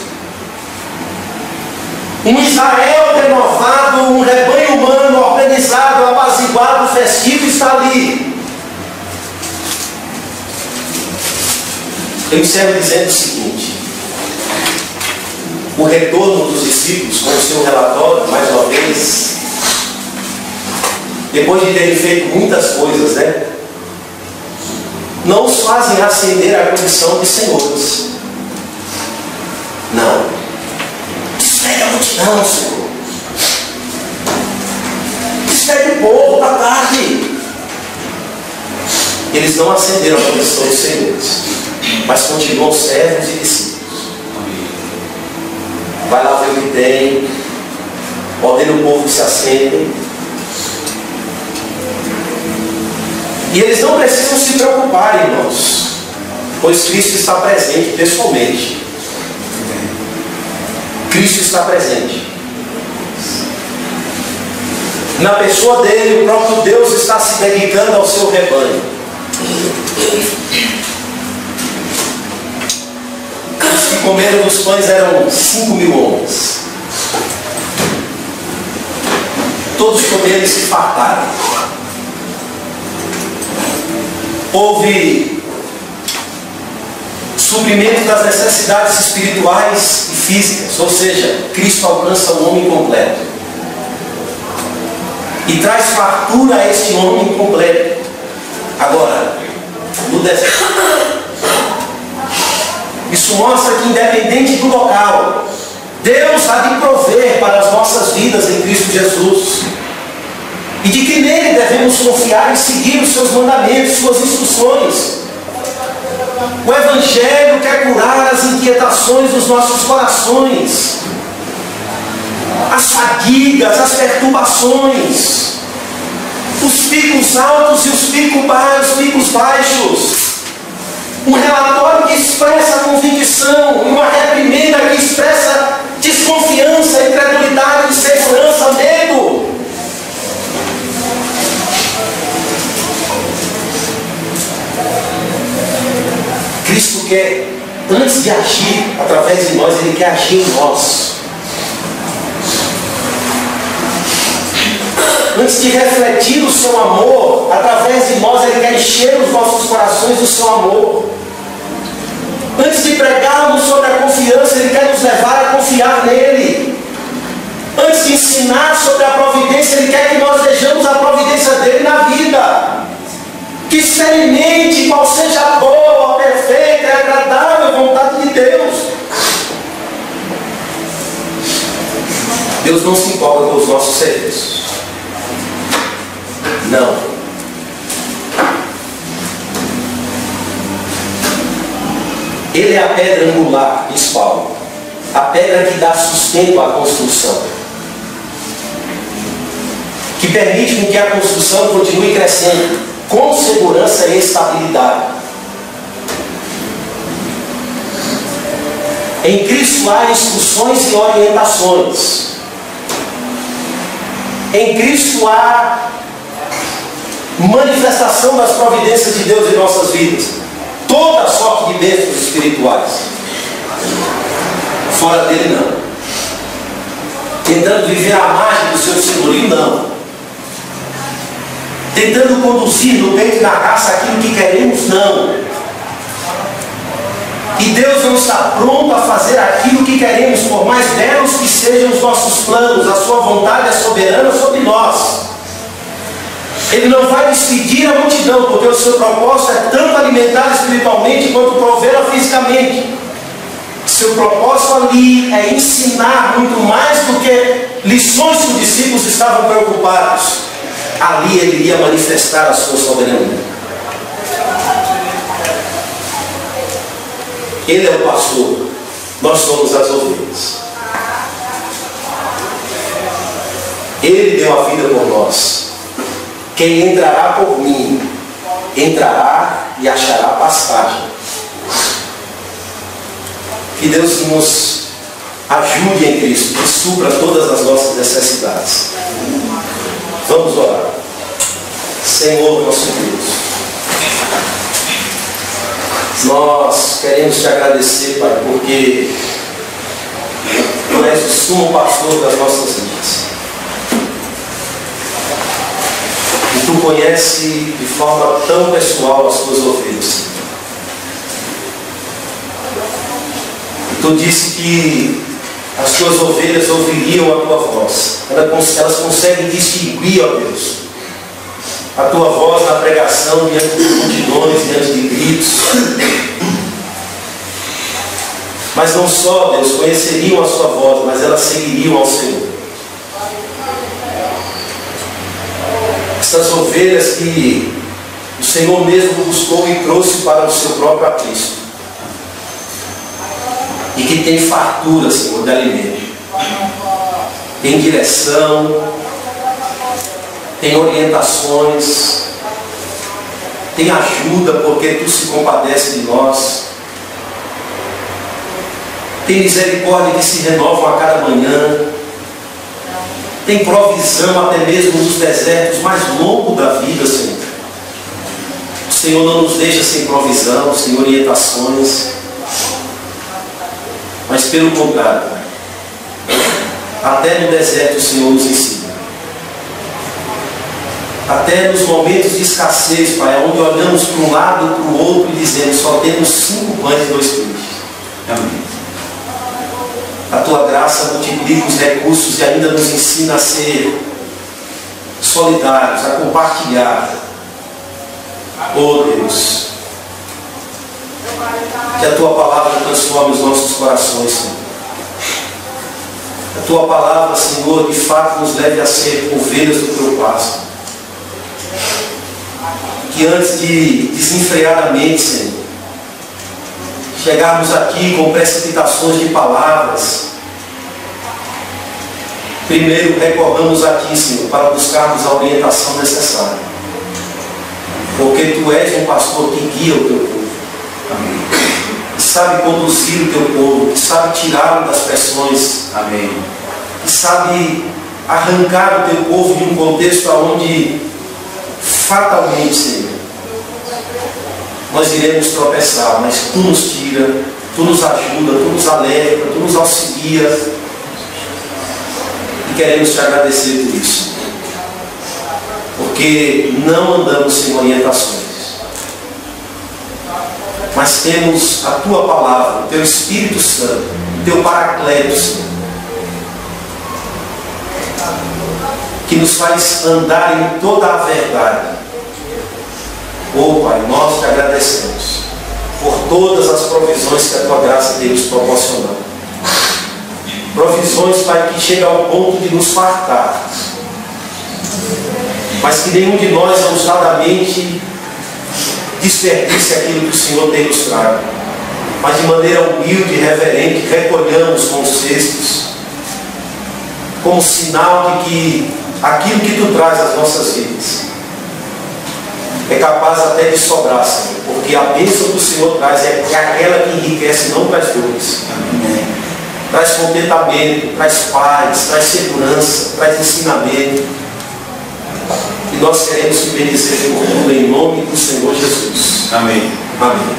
Um Israel renovado, um rebanho humano organizado, apaziguado, festivo está ali. Eu encerro dizendo o seguinte: o retorno dos discípulos com o seu relatório, mais uma vez, depois de terem feito muitas coisas, né, não os fazem ascender à condição de senhores. Não. Despede a multidão, Senhor. Despede o povo, está tarde. Eles não ascenderam à condição de senhores, mas continuam servos e discípulos. Vai lá ver o que tem, ordena o povo que se assentem. E eles não precisam se preocupar, irmãos, pois Cristo está presente pessoalmente. Cristo está presente. Na pessoa dele, o próprio Deus está se dedicando ao seu rebanho. Os que comeram dos pães eram 5.000 homens. Todos comeram e se fartaram. Houve suprimento das necessidades espirituais e físicas, ou seja, Cristo alcança o homem completo e traz fartura a este homem completo. Agora, no deserto, isso mostra que, independente do local, Deus há de prover para as nossas vidas em Cristo Jesus, e de que nele devemos confiar e seguir os seus mandamentos, suas instruções. O Evangelho quer curar as inquietações dos nossos corações, as fadigas, as perturbações, os picos altos e os picos baixos. Um relatório que expressa convicção, uma reprimenda que expressa desconfiança, incredulidade, insegurança, medo. Cristo quer, antes de agir através de nós, Ele quer agir em nós. Antes de refletir o seu amor através de nós, Ele quer encher os nossos corações do seu amor. Antes de pregarmos sobre a confiança, Ele quer nos levar a confiar nele. Antes de ensinar sobre a providência, Ele quer que nós vejamos a providência dele na vida. Que experimente qual seja a boa, perfeita e agradável vontade de Deus. Deus não se empolga com os nossos serviços. Não. Ele é a pedra angular, diz Paulo, a pedra que dá sustento à construção, que permite com que a construção continue crescendo com segurança e estabilidade. Em Cristo há instruções e orientações. Em Cristo há manifestação das providências de Deus em nossas vidas. Toda sorte de bênçãos espirituais. Fora dele, não. Tentando viver à margem do seu senhorio, não. Tentando conduzir no peito da raça aquilo que queremos, não. E Deus não está pronto a fazer aquilo que queremos, por mais belos que sejam os nossos planos. A sua vontade é soberana sobre nós. Ele não vai despedir a multidão, porque o seu propósito é tanto alimentar espiritualmente quanto provê-la fisicamente. Seu propósito ali é ensinar muito mais do que lições que os discípulos estavam preocupados. Ali ele iria manifestar a sua soberania. Ele é o pastor, nós somos as ovelhas. Ele deu a vida por nós. Quem entrará por mim, entrará e achará pastagem. Que Deus nos ajude em Cristo, que supra todas as nossas necessidades. Vamos orar. Senhor nosso Deus, nós queremos te agradecer, Pai, porque Tu és o sumo pastor das nossas vidas. Tu conhece de forma tão pessoal as tuas ovelhas. E tu disse que as tuas ovelhas ouviriam a tua voz. Elas conseguem distinguir, ó Deus, a tua voz na pregação diante de multidões, diante de gritos. Mas não só, Deus, conheceriam a sua voz, mas elas seguiriam ao Senhor. Essas ovelhas que o Senhor mesmo buscou e trouxe para o seu próprio aprisco. E que tem fartura, Senhor, de alimento. Tem direção, tem orientações, tem ajuda, porque Tu se compadece de nós. Tem misericórdia que se renovam a cada manhã. Tem provisão até mesmo nos desertos mais longos da vida, Senhor. O Senhor não nos deixa sem provisão, sem orientações. Mas pelo contrário, até no deserto o Senhor nos ensina. Até nos momentos de escassez, Pai, onde olhamos para um lado, para o outro e dizemos, só temos 5 pães e 2 peixes. Amém. A Tua graça multiplica os recursos e ainda nos ensina a ser solidários, a compartilhar. Oh Deus, que a Tua palavra transforme os nossos corações, Senhor. A Tua palavra, Senhor, de fato nos leve a ser ovelhas do Teu pasto. Que antes de desenfreadamente, Senhor, chegarmos aqui com precipitações de palavras, primeiro recorramos aqui, Senhor, para buscarmos a orientação necessária. Porque Tu és um pastor que guia o Teu povo. Amém. Que sabe conduzir o Teu povo, que sabe tirá-lo das pressões. Amém. Que sabe arrancar o Teu povo de um contexto onde fatalmente, Senhor, nós iremos tropeçar, mas Tu nos tira, Tu nos ajuda, Tu nos alerta, Tu nos auxilia. E queremos Te agradecer por isso. Porque não andamos sem orientações. Mas temos a Tua palavra, o Teu Espírito Santo, o Teu Paracleto, Senhor, que nos faz andar em toda a verdade. Oh Pai, nós Te agradecemos por todas as provisões que a Tua graça tem nos proporcionado. Provisões, Pai, que chegam ao ponto de nos fartar, mas que nenhum de nós ousadamente desperdice aquilo que o Senhor tem nos trago, mas de maneira humilde e reverente recolhamos com os cestos, como sinal de que aquilo que Tu traz às nossas vidas é capaz até de sobrar, Senhor, porque a bênção que o Senhor traz é aquela que enriquece, não traz dores. Amém. Traz contentamento, traz paz, traz segurança, traz ensinamento. E nós queremos Te bendizer por tudo em nome do Senhor Jesus. Amém. Amém.